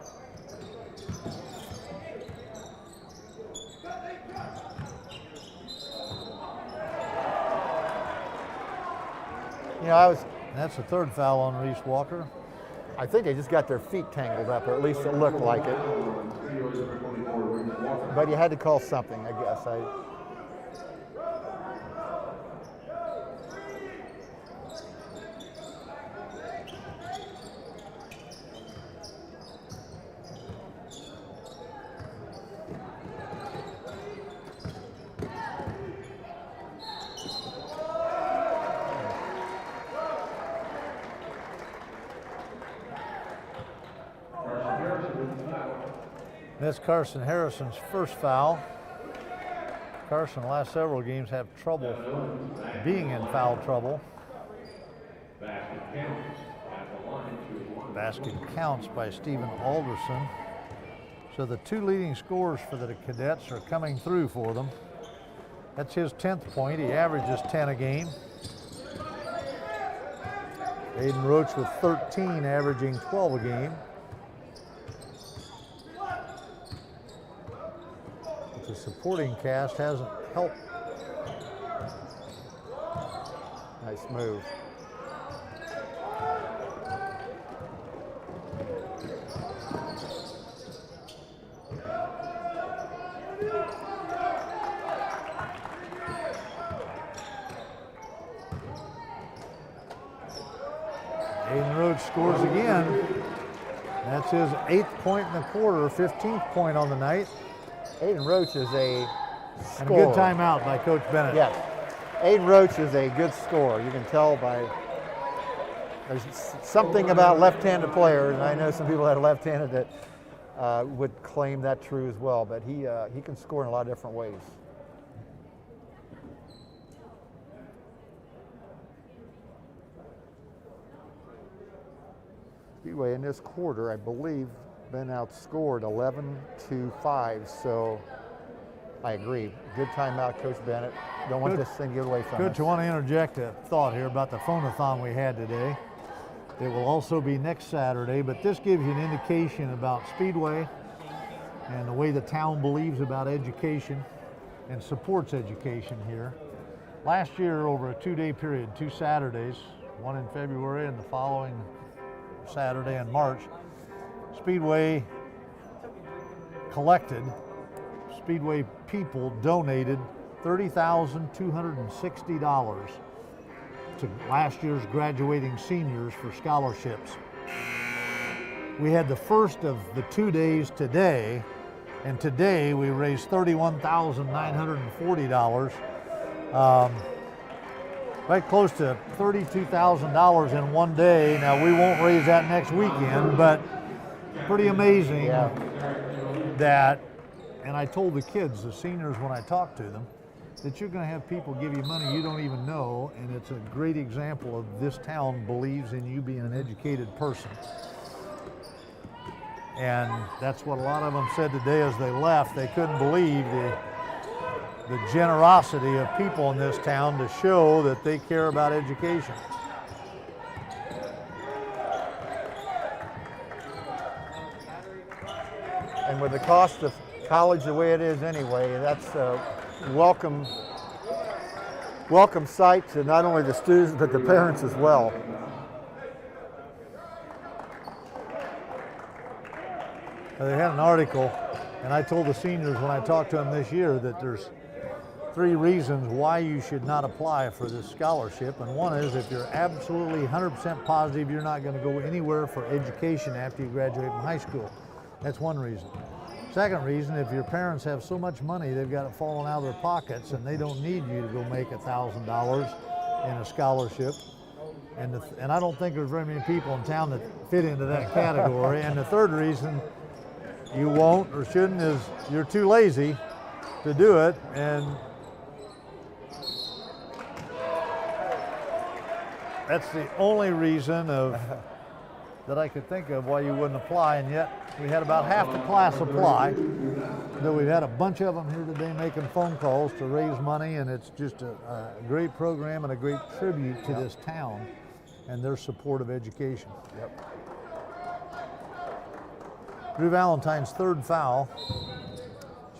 You know, That's the third foul on Reese Walker. I think they just got their feet tangled up, or at least it looked like it. But you had to call something, I guess. That's Carson Harrison's first foul. Carson, the last several games, have trouble being in foul trouble. Basket counts by Stephen Alderson. So the two leading scorers for the Cadets are coming through for them. That's his 10th point. He averages 10 a game. Aiden Roach with 13, averaging 12 a game. The supporting cast hasn't helped. Nice move. Aiden Roach scores again. That's his 8th point in the quarter, 15th point on the night. Aiden Roach is a scorer. And a good timeout by Coach Bennett. Yes. Aiden Roach is a good scorer. You can tell by, there's something about left-handed players, and I know some people that are left-handed that would claim that true as well, but he can score in a lot of different ways. Speedway in this quarter, I believe, been outscored 11-5, so I agree. Good timeout, Coach Bennett. Don't want this thing to get away from us. Coach, I want to interject a thought here about the phone-a-thon we had today. It will also be next Saturday, but this gives you an indication about Speedway and the way the town believes about education and supports education here. Last year, over a 2-day period, 2 Saturdays, one in February and the following Saturday in March, Speedway collected, Speedway people donated $30,260 to last year's graduating seniors for scholarships. We had the first of the 2 days today, and today we raised $31,940. Right close to $32,000 in one day. Now we won't raise that next weekend, but pretty amazing that, and I told the kids, the seniors, when I talked to them, that you're going to have people give you money you don't even know, and it's a great example of this town believes in you being an educated person. And that's what a lot of them said today as they left. They couldn't believe the generosity of people in this town to show that they care about education. And with the cost of college the way it is anyway, that's a welcome sight to not only the students but the parents as well. They had an article, and I told the seniors when I talked to them this year that there's 3 reasons why you should not apply for this scholarship. And one is if you're absolutely 100% positive you're not going to go anywhere for education after you graduate from high school. That's one reason. Second reason, if your parents have so much money they've got it falling out of their pockets and they don't need you to go make $1,000 in a scholarship. And I don't think there's very many people in town that fit into that category. And the third reason you won't or shouldn't is you're too lazy to do it. And that's the only reason that I could think of why you wouldn't apply, and yet we had about half the class apply. Though we've had a bunch of them here today making phone calls to raise money, and it's just a great program and a great tribute to this town and their support of education. Yep. Drew Valentine's third foul.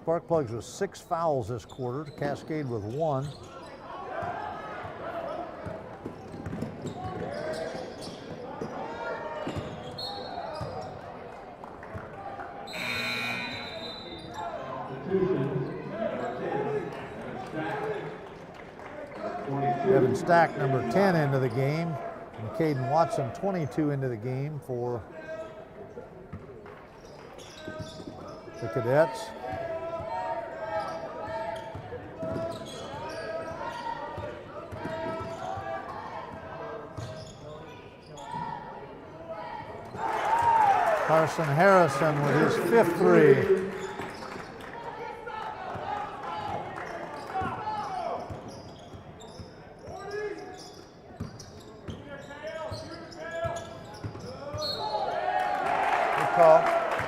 Sparkplugs with 6 fouls this quarter, Cascade with 1. Evan Stack, number 10, into the game, and Caden Watson, 22, into the game for the Cadets. Carson Harrison with his 5th three.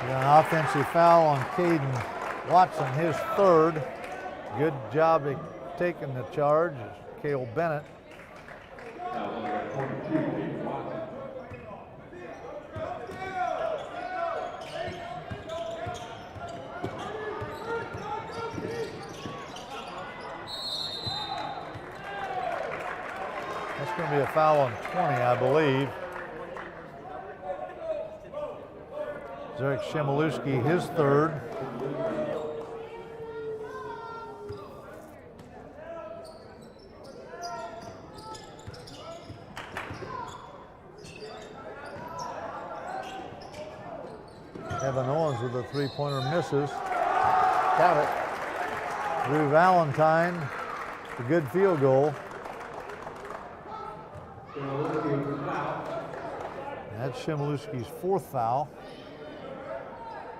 An offensive foul on Caden Watson, his 3rd. Good job of taking the charge is Cale Bennett. That's going to be a foul on 20, I believe. Zarek Shemiluski, his 3rd. Evan Owens with a 3-pointer misses. Count it. Drew Valentine, a good field goal. That's Shemiluski's 4th foul.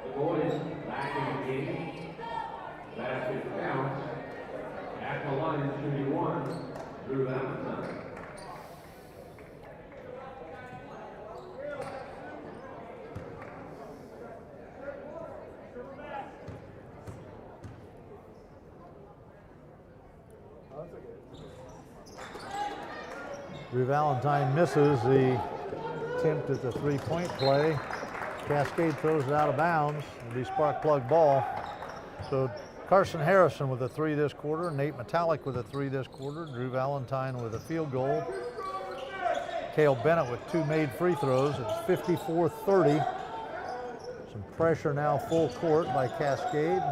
The boys back in the game. Basket counts. At the line, shooting 1. Drew Valentine. Drew Valentine misses the attempt at the 3-point play. Cascade throws it out of bounds. It'll be Sparkplug ball. So Carson Harrison with a 3 this quarter, Nate Metallic with a 3 this quarter, Drew Valentine with a field goal. Cale Bennett with 2 made free throws. It's 54-30. Some pressure now full court by Cascade.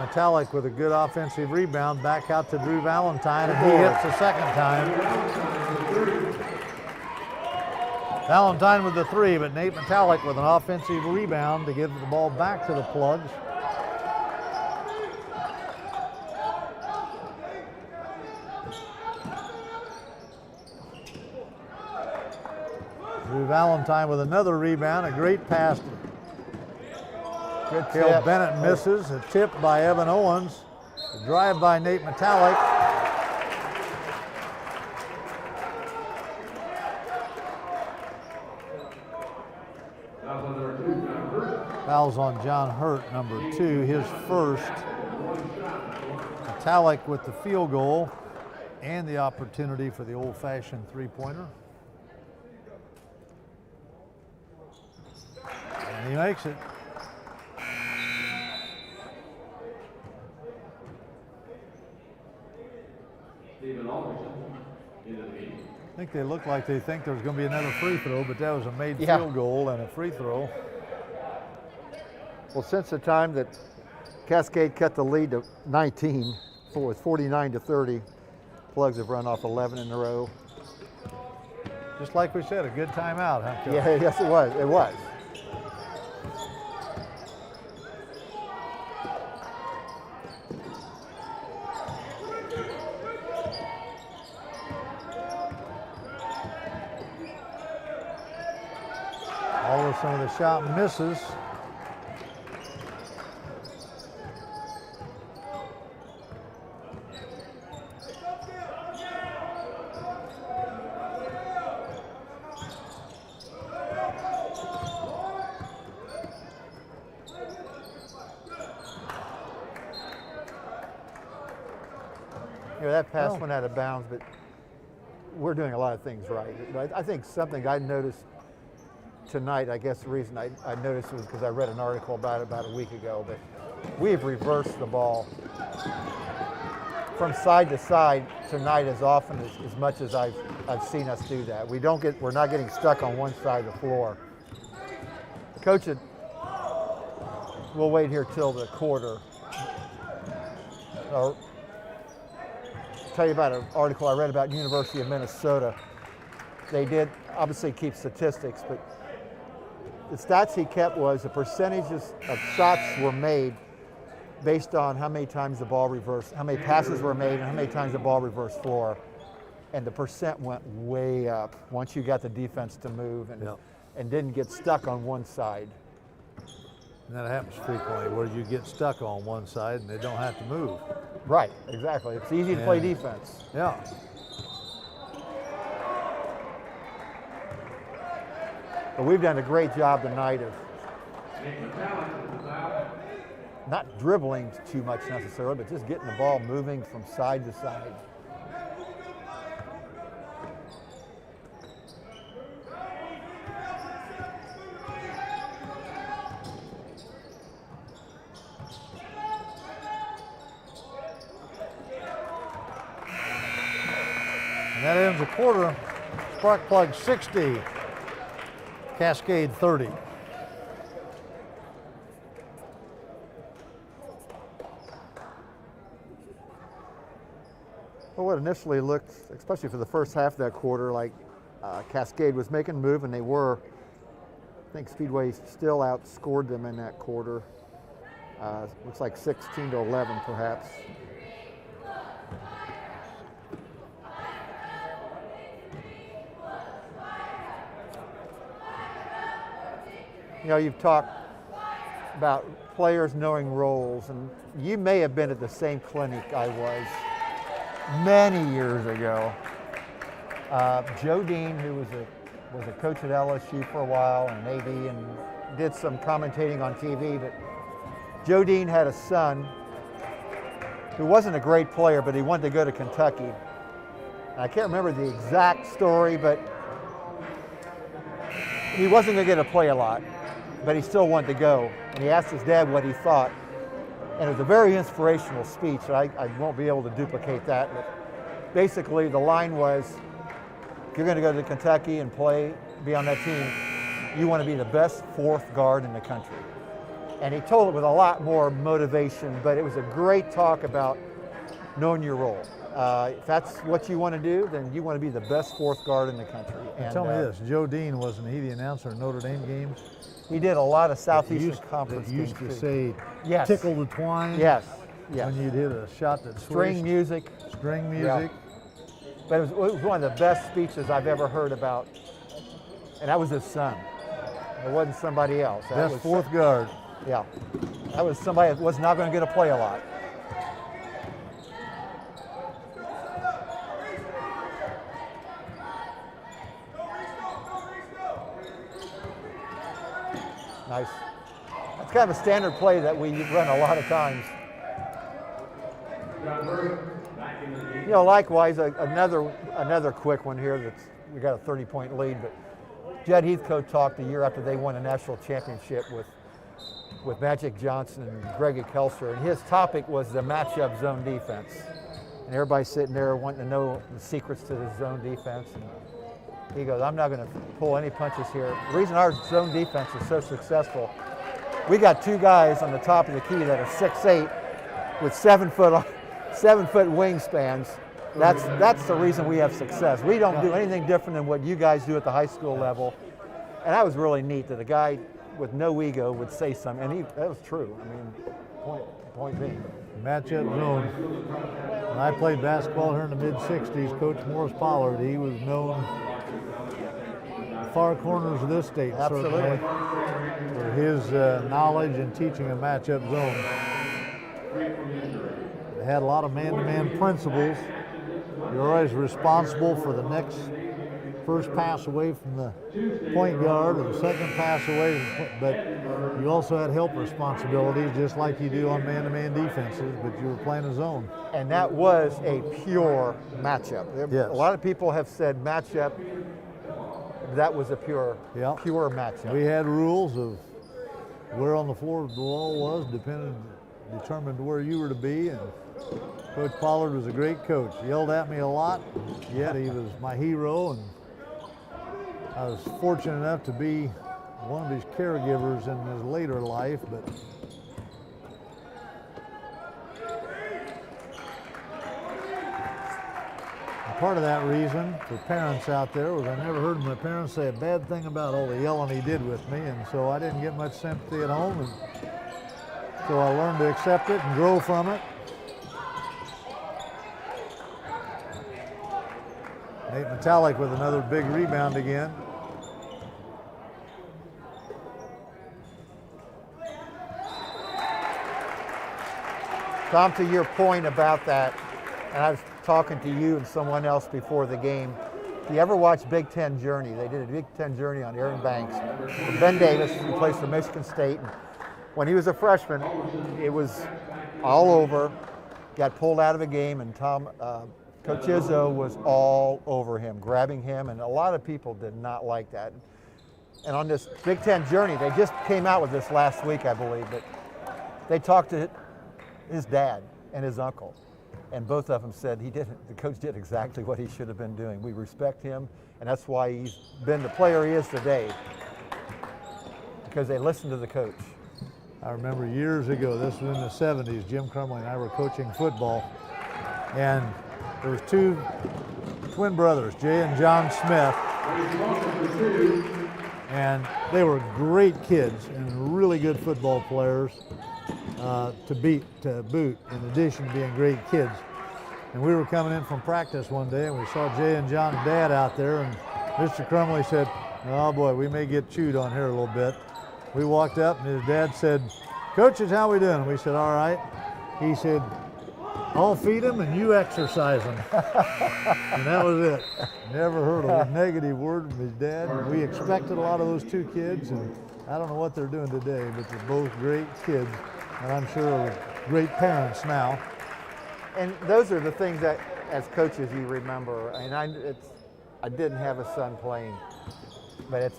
Metallic with a good offensive rebound, back out to Drew Valentine, and he hits the 2nd time. Valentine with the 3, but Nate Metallic with an offensive rebound to give the ball back to the Plugs. Drew Valentine with another rebound, a great pass. Cale Bennett misses, a tip by Evan Owens, a drive by Nate Metallic. Fouls on John Hurt, number 2, his 1st. Metallic with the field goal and the opportunity for the old-fashioned 3-pointer. And he makes it. Stephen Alderson into the game. think they look like they think there's going to be another free throw, but that was a made Yeah. field goal and a free throw. Well, since the time that Cascade cut the lead to 19, for 49-30, Plugs have run off 11 in a row. Just like we said, a good timeout, huh, Coach? Yeah, yes, it was. It was. Although some of the shot misses. You know, that pass Oh. went out of bounds, but we're doing a lot of things right. But I think something I noticed tonight, I guess the reason I noticed was because I read an article about it about a week ago, but we've reversed the ball from side to side tonight as often as much as I've seen us do that. We're not getting stuck on one side of the floor. Coach, we'll wait here till the quarter. I'll tell you about an article I read about University of Minnesota. They did obviously keep statistics, but the stats he kept was the percentages of shots were made based on how many times the ball reversed, how many passes were made, and how many times the ball reversed floor. And the percent went way up once you got the defense to move and didn't get stuck on one side. And that happens frequently where you get stuck on one side and they don't have to move. Right, exactly. It's easy to play defense. Yeah. But we've done a great job tonight of not dribbling too much necessarily, but just getting the ball moving from side to side. And that ends the quarter. Sparkplug 60, Cascade 30. Well, what initially looked, especially for the first half of that quarter, like Cascade was making a move, and they were. I think Speedway still outscored them in that quarter. Looks like 16-11, perhaps. You know, you've talked about players knowing roles, and you may have been at the same clinic I was many years ago. Joe Dean, who was a coach at LSU for a while and AD and did some commentating on TV, but Joe Dean had a son who wasn't a great player, but he wanted to go to Kentucky. And I can't remember the exact story, but he wasn't going to get to play a lot, but he still wanted to go. And he asked his dad what he thought. And it was a very inspirational speech. I won't be able to duplicate that, but basically the line was, if you're going to go to Kentucky and play, be on that team, you want to be the best fourth guard in the country. And he told it with a lot more motivation, but it was a great talk about knowing your role. If that's what you want to do, then you want to be the best fourth guard in the country. And Tell me this, Joe Dean, wasn't he the announcer at Notre Dame games? he did a lot of Southeastern Conference That used games to too. say, Yes. tickle the twine. Yes, yes. When you'd hit a shot that String swished. music. String Yeah. music. But it was one of the best speeches I've ever heard about. And that was his son. It wasn't somebody else. That Best was fourth guard. Yeah. That was somebody that was not going to get to play a lot. Nice. That's kind of a standard play that we run a lot of times. You know, likewise, another quick one here. That's we got a 30-point lead, but Jed Heathcote talked the year after they won a national championship with Magic Johnson and Greg Kelser, and his topic was the matchup zone defense. And everybody's sitting there wanting to know the secrets to the zone defense. And He goes, I'm not going to pull any punches here. The reason our zone defense is so successful, we got 2 guys on the top of the key that are 6'8" with 7-foot wingspans. That's the reason we have success. We don't do anything different than what you guys do at the high school level. And that was really neat that a guy with no ego would say something, and that was true. I mean, point being. Matchup zone. When I played basketball here in the mid-'60s, Coach Morris Pollard, he was known far corners of this state, Absolutely, certainly, for his knowledge and teaching a matchup zone. They had a lot of man-to-man principles. You're always responsible for the first pass away from the point guard or the second pass away, but you also had help responsibilities just like you do on man-to-man defenses, but you were playing a zone. And that was a pure matchup. Yes. A lot of people have said matchup, that was a pure matchup. We had rules of where on the floor the ball was, determined where you were to be, and Coach Pollard was a great coach. He yelled at me a lot, yet he was my hero, and I was fortunate enough to be one of his caregivers in his later life, but part of that reason for parents out there was I never heard my parents say a bad thing about all the yelling he did with me, and so I didn't get much sympathy at home, and so I learned to accept it and grow from it. Nate Metallic with another big rebound again. Tom, to your point about that, and I was talking to you and someone else before the game, if you ever watch Big Ten Journey, they did a Big Ten Journey on Aaron Banks. Ben Davis, who plays for Michigan State, and when he was a freshman, it was all over, got pulled out of a game, and Coach Izzo was all over him, grabbing him, and a lot of people did not like that. And on this Big Ten Journey, they just came out with this last week, I believe, but they talked to his dad and his uncle, and both of them said the coach did exactly what he should have been doing. We respect him, and that's why he's been the player he is today, because they listened to the coach. I remember years ago, this was in the 70s, Jim Crumley and I were coaching football, and there was 2 twin brothers, Jay and John Smith, and they were great kids and really good football players to boot, in addition to being great kids. And we were coming in from practice one day, and we saw Jay and John's dad out there, and Mr. Crumley said, "Oh boy, we may get chewed on here a little bit." We walked up, and his dad said, "Coaches, how we doing?" We said, "All right." He said, "I'll feed him and you exercise him." And that was it. Never heard a negative word from his dad. And we expected a lot of those 2 kids, and I don't know what they're doing today, but they're both great kids, and I'm sure are great parents now. And those are the things that, as coaches, you remember. And I didn't have a son playing, but it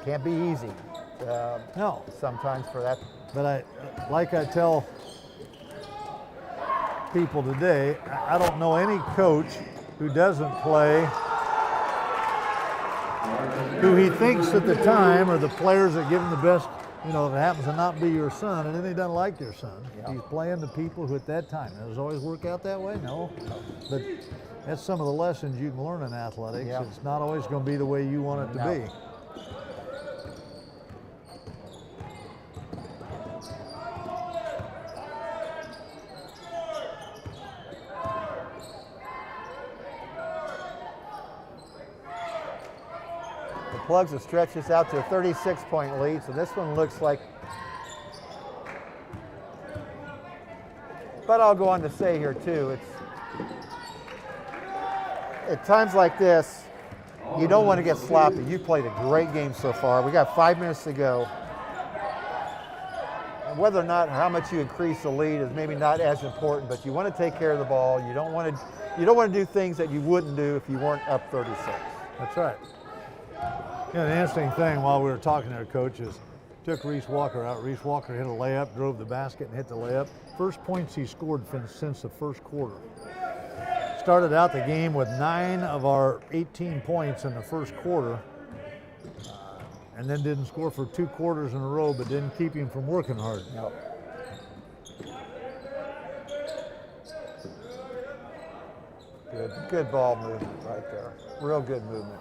can't be easy. No. Sometimes for that. But I tell people today, I don't know any coach who doesn't play who he thinks at the time are the players that give him the best, if it happens to not be your son, and then he doesn't like your son. Yeah. He's playing the people who at that time. Does it always work out that way? No. But that's some of the lessons you can learn in athletics. Yeah. It's not always going to be the way you want it to be. Plugs will stretch this out to a 36-point lead, so this one looks like, but I'll go on to say here too, at times like this, you don't want to get sloppy. You played a great game so far. We got 5 minutes to go. And whether or not how much you increase the lead is maybe not as important, but you want to take care of the ball. You don't want to do things that you wouldn't do if you weren't up 36. That's right. The interesting thing while we were talking there, Coach, is took Reese Walker out. Reese Walker hit a layup, drove the basket and hit the layup. First points he scored since the first quarter. started out the game with 9 of our 18 points in the first quarter, and then didn't score for 2 quarters in a row, but didn't keep him from working hard. Yep. Good ball movement right there. Real good movement.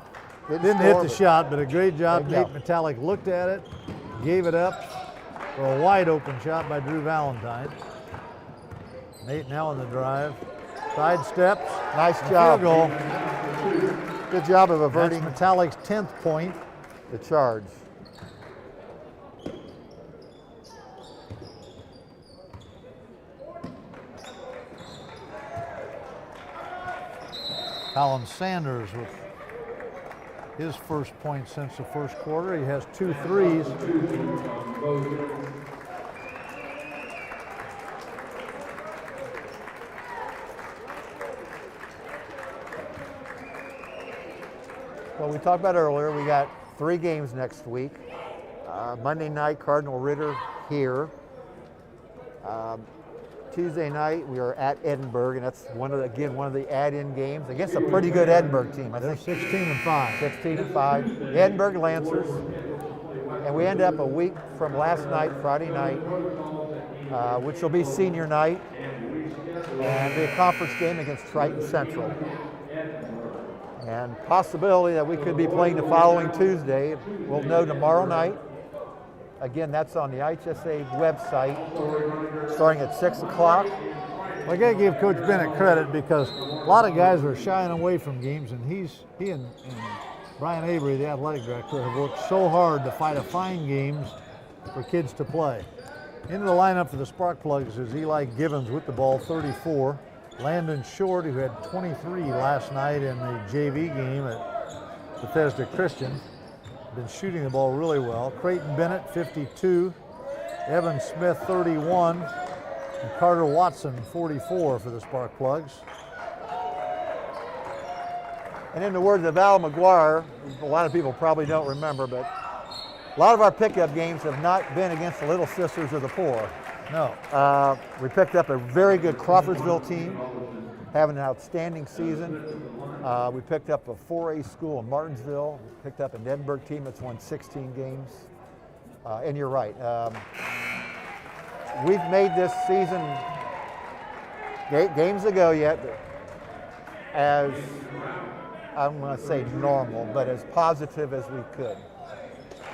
Didn't hit the shot, but a great job. Great job. Nate Metallic looked at it, gave it up for a wide open shot by Drew Valentine. Nate now on the drive. Side steps. Nice and job. Field goal. Good job of averting That's Metallic's 10th point. the charge. Colin Sanders with his first point since the first quarter. He has 2 threes. Well, we talked about earlier, we got 3 games next week. Monday night, Cardinal Ritter here. Tuesday night, we are at Edinburgh, and that's one of the add-in games against a pretty good Edinburgh team. I They're think 16-5. 16-5. The Edinburgh Lancers. And we end up a week from last night, Friday night, which will be senior night, and the conference game against Triton Central. And possibility that we could be playing the following Tuesday. We'll know tomorrow night. Again, that's on the IHSA website, starting at 6 o'clock. Well, I got to give Coach Bennett credit because a lot of guys are shying away from games, and he and Brian Avery, the athletic director, have worked so hard to find games for kids to play. Into the lineup for the Sparkplugs is Eli Givens with the ball, 34. Landon Short, who had 23 last night in the JV game at Bethesda Christian, been shooting the ball really well. Creighton Bennett, 52. Evan Smith, 31. And Carter Watson, 44 for the Sparkplugs. And in the words of Al McGuire, a lot of people probably don't remember, but a lot of our pickup games have not been against the Little Sisters of the Poor. No. We picked up a very good Crawfordsville team, having an outstanding season. We picked up a 4A school in Martinsville. We picked up an Edinburgh team that's won 16 games. And you're right. We've made this season, games to go yet, as, I'm going to say normal, but as positive as we could.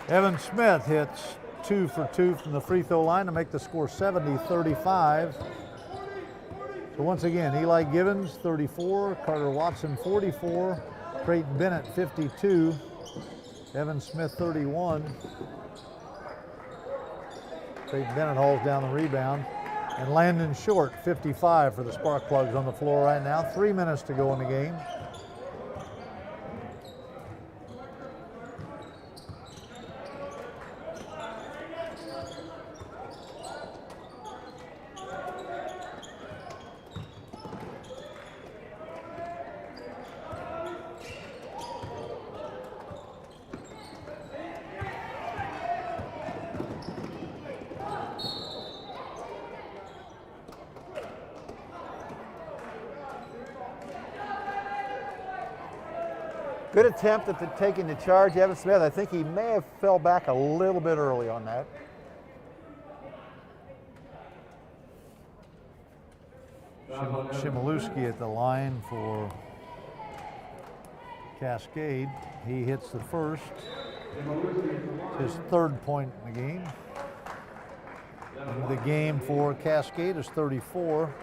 Evan Smith hits 2 for 2 from the free throw line to make the score 70-35. So once again, Eli Givens, 34, Carter Watson, 44, Creighton Bennett, 52, Evan Smith, 31. Creighton Bennett hauls down the rebound. And Landon Short, 55 for the Sparkplugs on the floor right now. 3 minutes to go in the game. Good attempt at taking the charge, Evan Smith. I think he may have fell back a little bit early on that. Shimilewski at the line for Cascade. He hits the first. His 3rd point in the game. And the game for Cascade is 34.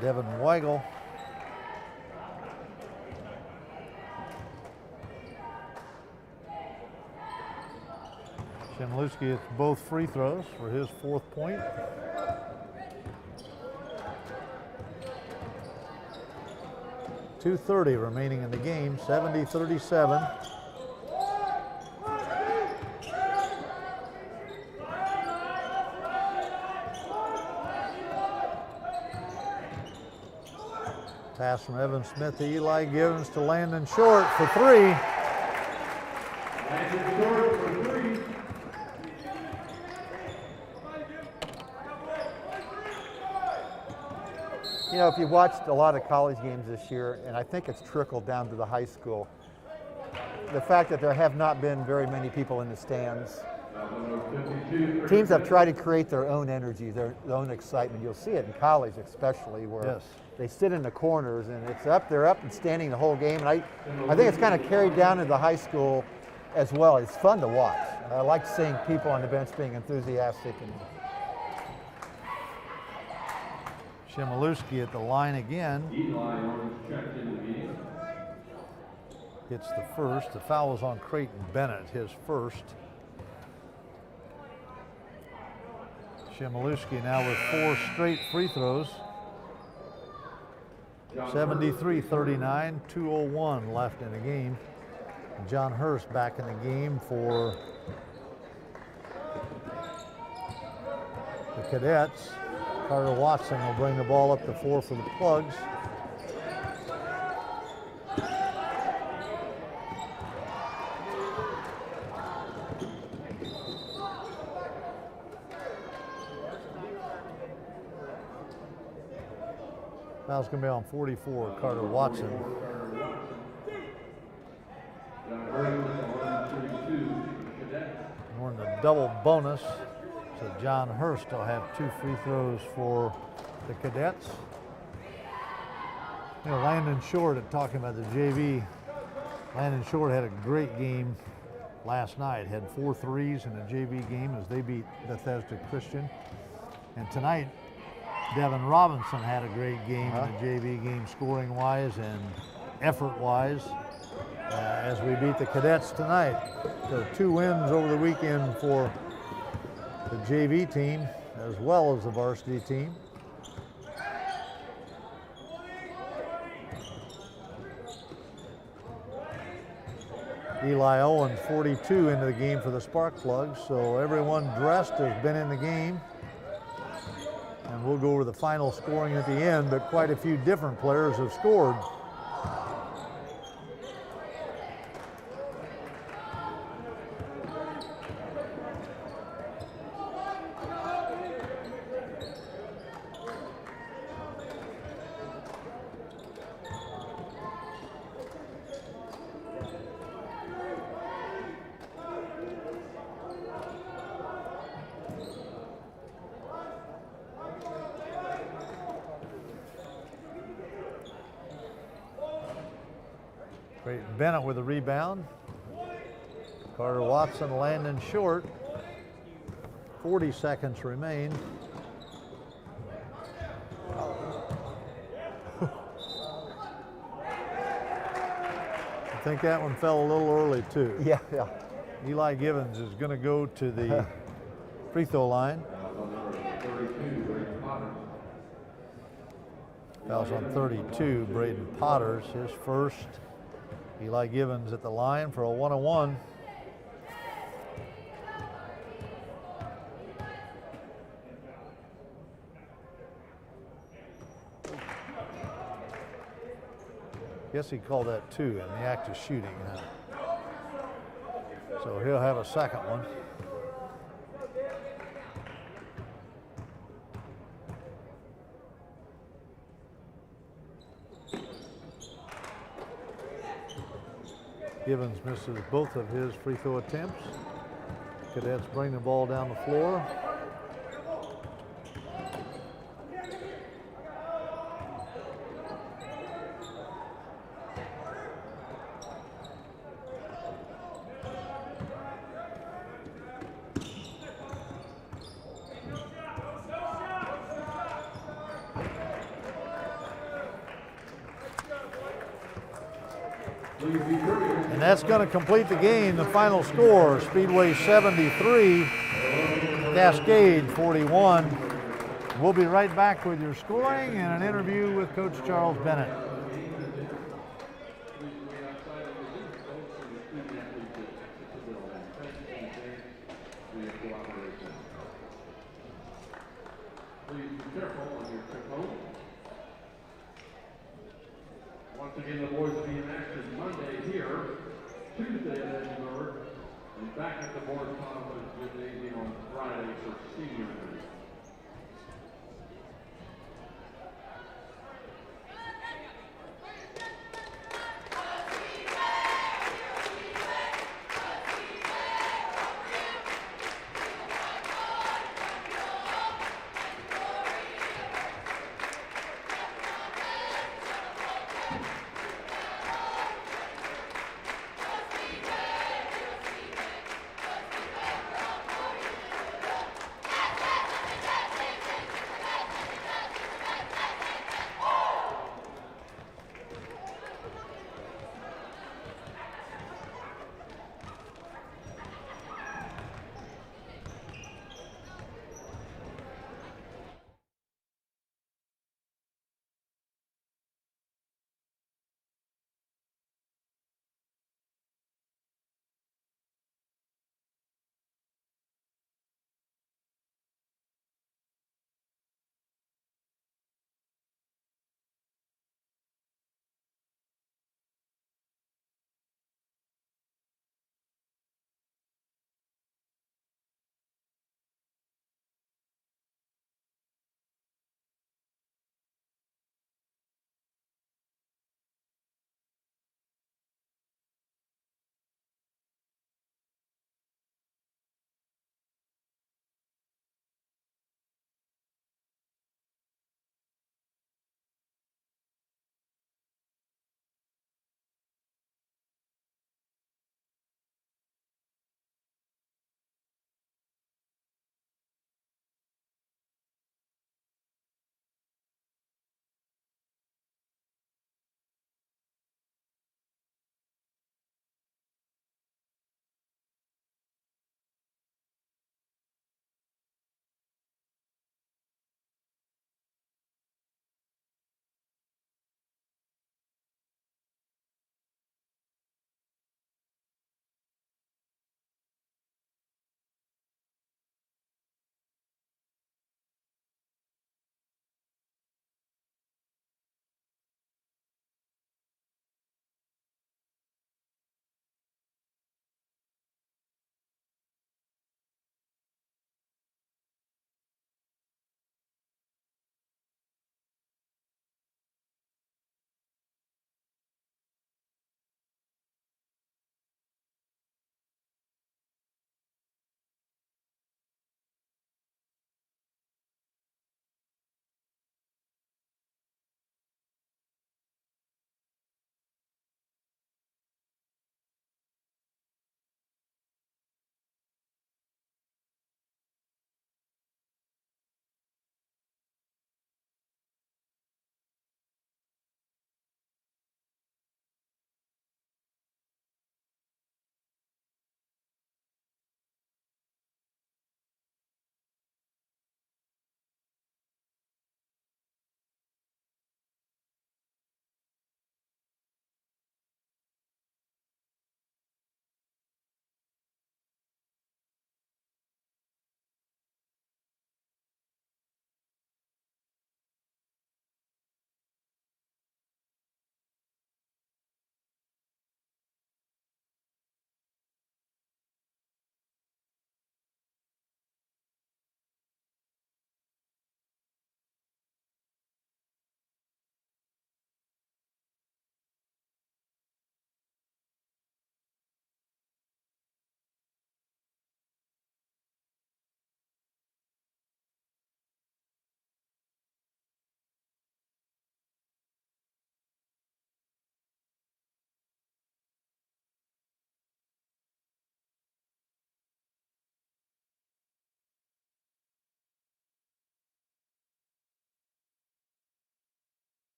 Devin Weigel. Shimilewski hits both free throws for his 4th point. .230 remaining in the game, 70-37. Pass from Evan Smith to Eli Givens to Landon Short for 3. You know, if you've watched a lot of college games this year, and I think it's trickled down to the high school, the fact that there have not been very many people in the stands. Teams have tried to create their own energy, their own excitement. You'll see it in college especially, where they sit in the corners and they're up and standing the whole game. And I think it's kind of carried down into the high school as well. It's fun to watch. I like seeing people on the bench being enthusiastic. And Chmielewski at the line again. Hits the first. The foul is on Creighton Bennett, his first. Chmielewski now with 4 straight free throws. 73-39, 2:01 left in the game. John Hurst back in the game for the Cadets. Carter Watson will bring the ball up the floor for the Plugs. Foul's going to be on 44, Carter Watson. We're in the double bonus, so John Hurst will have 2 free throws for the Cadets. You know, Landon Short, talking about the JV, Landon Short had a great game last night, had 4 threes in a JV game as they beat Bethesda Christian. And tonight, Devin Robinson had a great game in the JV game, scoring-wise and effort-wise, as we beat the Cadets tonight. So 2 wins over the weekend for the JV team as well as the varsity team. Eli Owens, 42 into the game for the Sparkplugs, so everyone dressed has been in the game. And we'll go over the final scoring at the end, but quite a few different players have scored. Creighton Bennett with a rebound. Carter Watson, Landon Short. 40 seconds remain. I think that one fell a little early too. yeah. Eli Givens is going to go to the free throw line. Fouls on 32, Braden Potters, his first. Eli Givens at the line for a 1-on-1. Guess he called that 2 in the act of shooting. So he'll have a second one. Givens misses both of his free throw attempts. Cadets bring the ball down the floor. And that's going to complete the game. The final score, Speedway 73, Cascade 41. We'll be right back with your scoring and an interview with Coach Charles Bennett. Once again, the boys will be in action Monday here, Tuesday at Edinburgh, and back at the boys' conference gymnasium on Friday for senior night.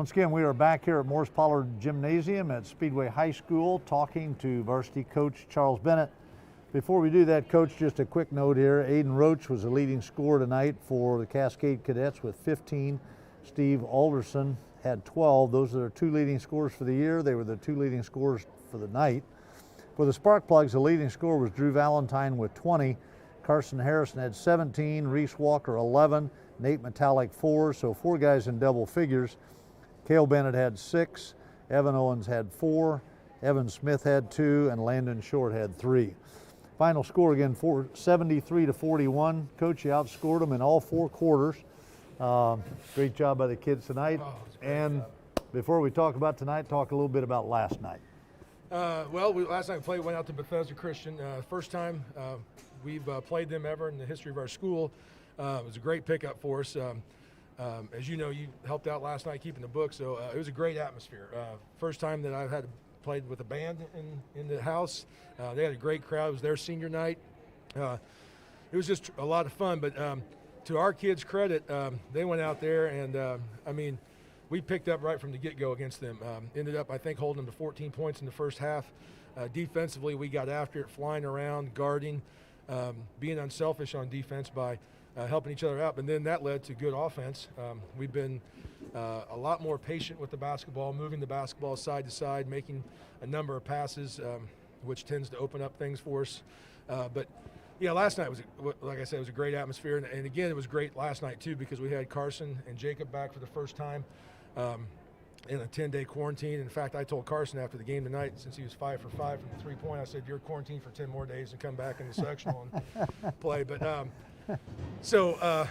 Once again, we are back here at Morris Pollard Gymnasium at Speedway High School talking to varsity coach Charles Bennett. Before we do that, Coach, just a quick note here. Aiden Roach was the leading scorer tonight for the Cascade Cadets with 15. Steve Alderson had 12. Those are their 2 leading scorers for the year. They were the 2 leading scorers for the night. For the Sparkplugs, the leading scorer was Drew Valentine with 20. Carson Harrison had 17. Reese Walker 11. Nate Metallic 4. So 4 guys in double figures. Cale Bennett had 6. Evan Owens had 4. Evan Smith had 2. And Landon Short had 3. Final score again, 73-41. Coach, you outscored them in all 4 quarters. Great job by the kids tonight. And before we talk about tonight, talk a little bit about last night. Last night we went out to Bethesda Christian. First time we've played them ever in the history of our school. It was a great pickup for us. As you know, you helped out last night keeping the book, so it was a great atmosphere. First time that I've had played with a band in the house. They had a great crowd. It was their senior night. It was just a lot of fun, but to our kids' credit, they went out there and, we picked up right from the get-go against them. Ended up, I think, holding them to 14 points in the first half. Defensively, we got after it, flying around, guarding, being unselfish on defense by helping each other out, and then that led to good offense. We've been a lot more patient with the basketball, moving the basketball side to side, making a number of passes, which tends to open up things for us. But yeah, last night was, like I said, it was a great atmosphere, and again, it was great last night too because we had Carson and Jacob back for the first time in a 10-day quarantine. In fact, I told Carson after the game tonight, since he was 5 for 5 from the 3-point, I said, "You're quarantined for 10 more days and come back in the sectional and play." But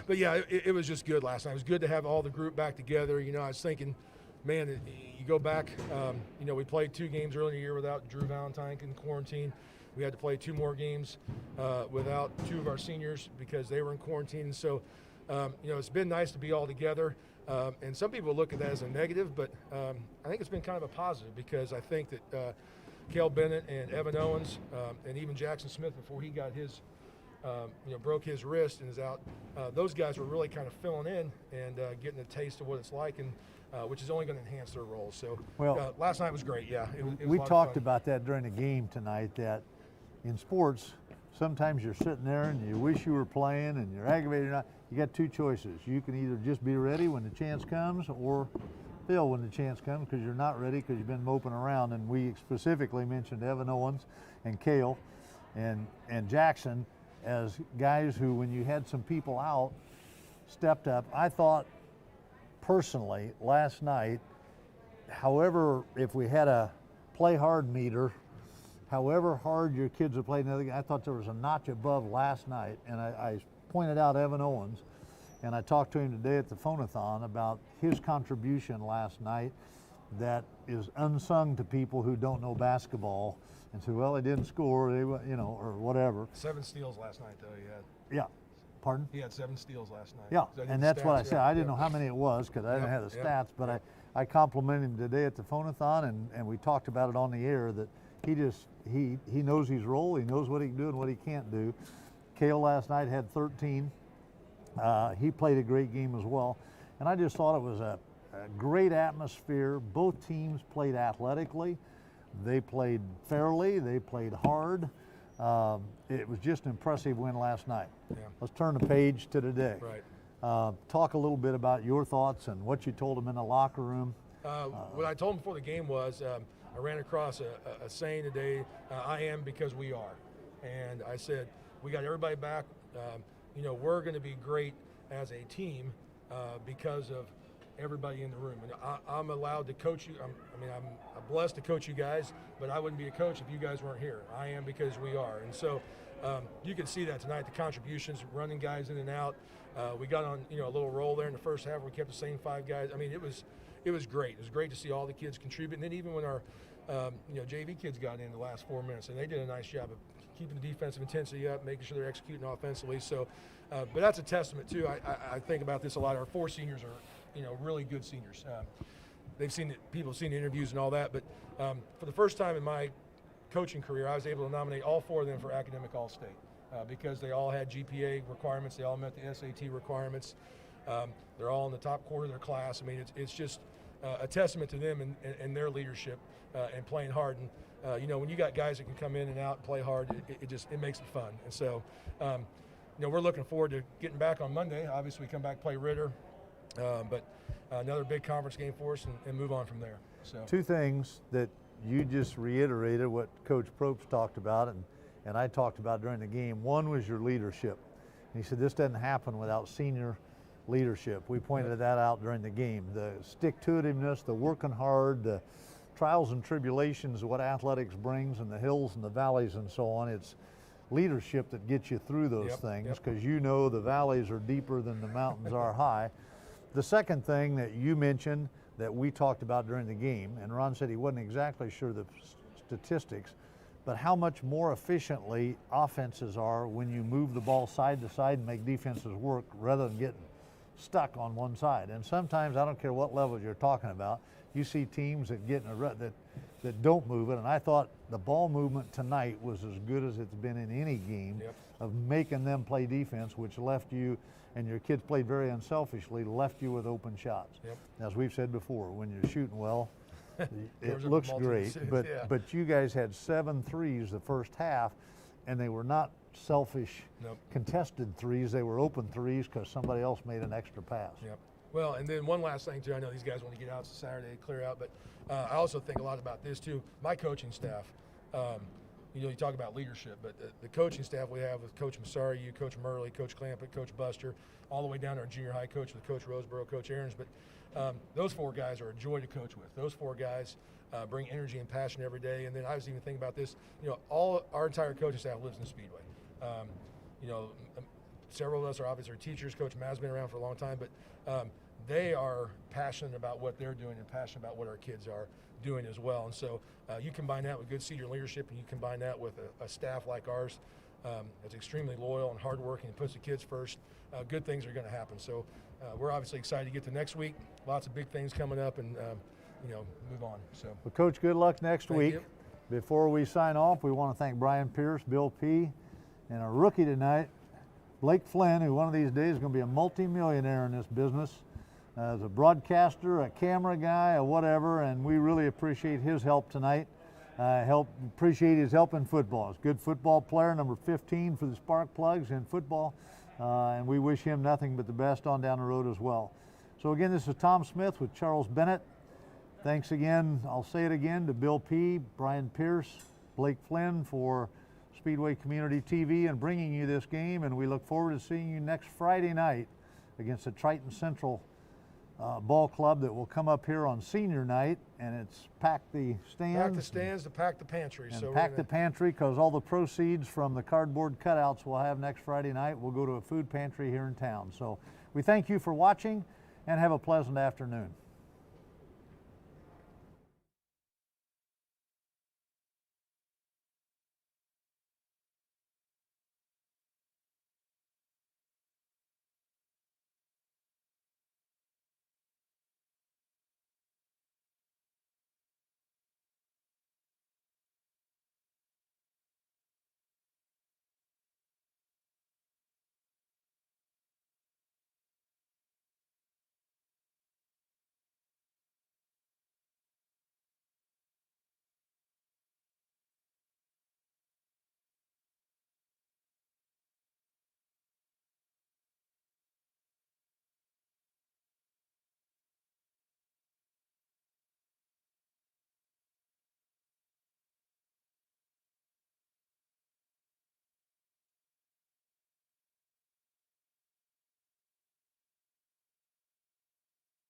yeah, it was just good last night. It was good to have all the group back together. You know, I was thinking, man, you go back, we played 2 games earlier in the year without Drew Valentine in quarantine. We had to play 2 more games without 2 of our seniors because they were in quarantine. And so, it's been nice to be all together. And some people look at that as a negative, but I think it's been kind of a positive because I think that Cale Bennett and Evan Owens and even Jackson Smith, before he got his broke his wrist and is out, those guys were really kind of filling in and getting a taste of what it's like, and which is only going to enhance their roles. So last night was great. Yeah, it was we talked about that during the game tonight, that in sports sometimes you're sitting there and you wish you were playing and you're aggravated or not. You got 2 choices. You can either just be ready when the chance comes or fail when the chance comes because you're not ready because you've been moping around. And we specifically mentioned Evan Owens and Cale and Jackson as guys who, when you had some people out, stepped up. I thought personally last night, however, if we had a play hard meter, however hard your kids have played another game, I thought there was a notch above last night. And I pointed out Evan Owens, and I talked to him today at the phone-a-thon about his contribution last night that is unsung to people who don't know basketball and say, well, they didn't score, or whatever. 7 steals last night, though, he had. Yeah. Pardon? He had 7 steals last night. Yeah, and that's what I said. I didn't know how many it was because I didn't have the stats, but I complimented him today at the phone-a-thon, and we talked about it on the air that he knows his role, he knows what he can do and what he can't do. Cale last night had 13. He played a great game as well. And I just thought it was a great atmosphere. Both teams played athletically. They played fairly. They played hard. It was just an impressive win last night. Yeah. Let's turn the page to today. Right. Talk a little bit about your thoughts and what you told them in the locker room. What I told them before the game was I ran across a saying today, I am because we are. And I said, we got everybody back. We're going to be great as a team because of everybody in the room. And I'm allowed to coach you. I'm blessed to coach you guys, but I wouldn't be a coach if you guys weren't here. I am because we are. And so you can see that tonight, the contributions, running guys in and out. We got on a little roll there in the first half. We kept the same 5 guys. It was great. It was great to see all the kids contribute. And then even when our JV kids got in the last 4 minutes, and they did a nice job of keeping the defensive intensity up, making sure they're executing offensively. So, but that's a testament too. I think about this a lot. Our 4 seniors are, really good seniors. People have seen the interviews and all that. But for the first time in my coaching career, I was able to nominate all 4 of them for academic All-State because they all had GPA requirements. They all met the SAT requirements. They're all in the top quarter of their class. It's just a testament to them and their leadership and playing hard. And when you got guys that can come in and out and play hard, it makes it fun. And so, we're looking forward to getting back on Monday. Obviously, we come back, play Ritter, but another big conference game for us and move on from there. So two things that you just reiterated what Coach Probst talked about and I talked about during the game. One was your leadership. And he said this doesn't happen without senior leadership. We pointed that out during the game. The stick-to-itiveness, the working hard, the trials and tribulations of what athletics brings and the hills and the valleys and so on. It's leadership that gets you through those things because the valleys are deeper than the mountains are high. The second thing that you mentioned that we talked about during the game, and Ron said he wasn't exactly sure the statistics, but how much more efficiently offenses are when you move the ball side to side and make defenses work rather than getting stuck on one side. And sometimes, I don't care what level you're talking about, you see teams that get in a rut that don't move it. And I thought the ball movement tonight was as good as it's been in any game of making them play defense, which left you, and your kids played very unselfishly, left you with open shots. As we've said before, when you're shooting well, it looks great, but you guys had 7 threes the first half, and they were not selfish contested threes. They were open threes because somebody else made an extra pass. Well, and then one last thing too. I know these guys want to get out. It's Saturday, clear out, but I also think a lot about this too. My coaching staff. You talk about leadership, but the coaching staff we have with Coach Massari, you, Coach Murley, Coach Clampett, Coach Buster, all the way down to our junior high coach with Coach Roseboro, Coach Aarons. But those 4 guys are a joy to coach with. Those 4 guys bring energy and passion every day. And then I was even thinking about this. All our entire coaching staff lives in Speedway. Several of us are obviously teachers. Coach Matt's been around for a long time, but they are passionate about what they're doing and passionate about what our kids are doing as well. And so you combine that with good senior leadership, and you combine that with a staff like ours that's extremely loyal and hardworking and puts the kids first, good things are going to happen. So we're obviously excited to get to next week. Lots of big things coming up, and move on. So, well, Coach, good luck next Thank week. you. Before we sign off, we want to thank Brian Pierce, Bill P., and a rookie tonight, Blake Flynn, who one of these days is going to be a multi-millionaire in this business. As a broadcaster, a camera guy, or whatever, and we really appreciate his help tonight. Appreciate his help in football. He's a good football player, number 15 for the Sparkplugs in football, and we wish him nothing but the best on down the road as well. So again, this is Tom Smith with Charles Bennett. Thanks again, I'll say it again, to Bill P., Brian Pierce, Blake Flynn for Speedway Community TV and bringing you this game, and we look forward to seeing you next Friday night against the Triton Central ball club that will come up here on senior night, and it's pack the stands. Pack the stands to pack the pantry. And so pack the pantry, because all the proceeds from the cardboard cutouts we'll have next Friday night will go to a food pantry here in town. So we thank you for watching and have a pleasant afternoon.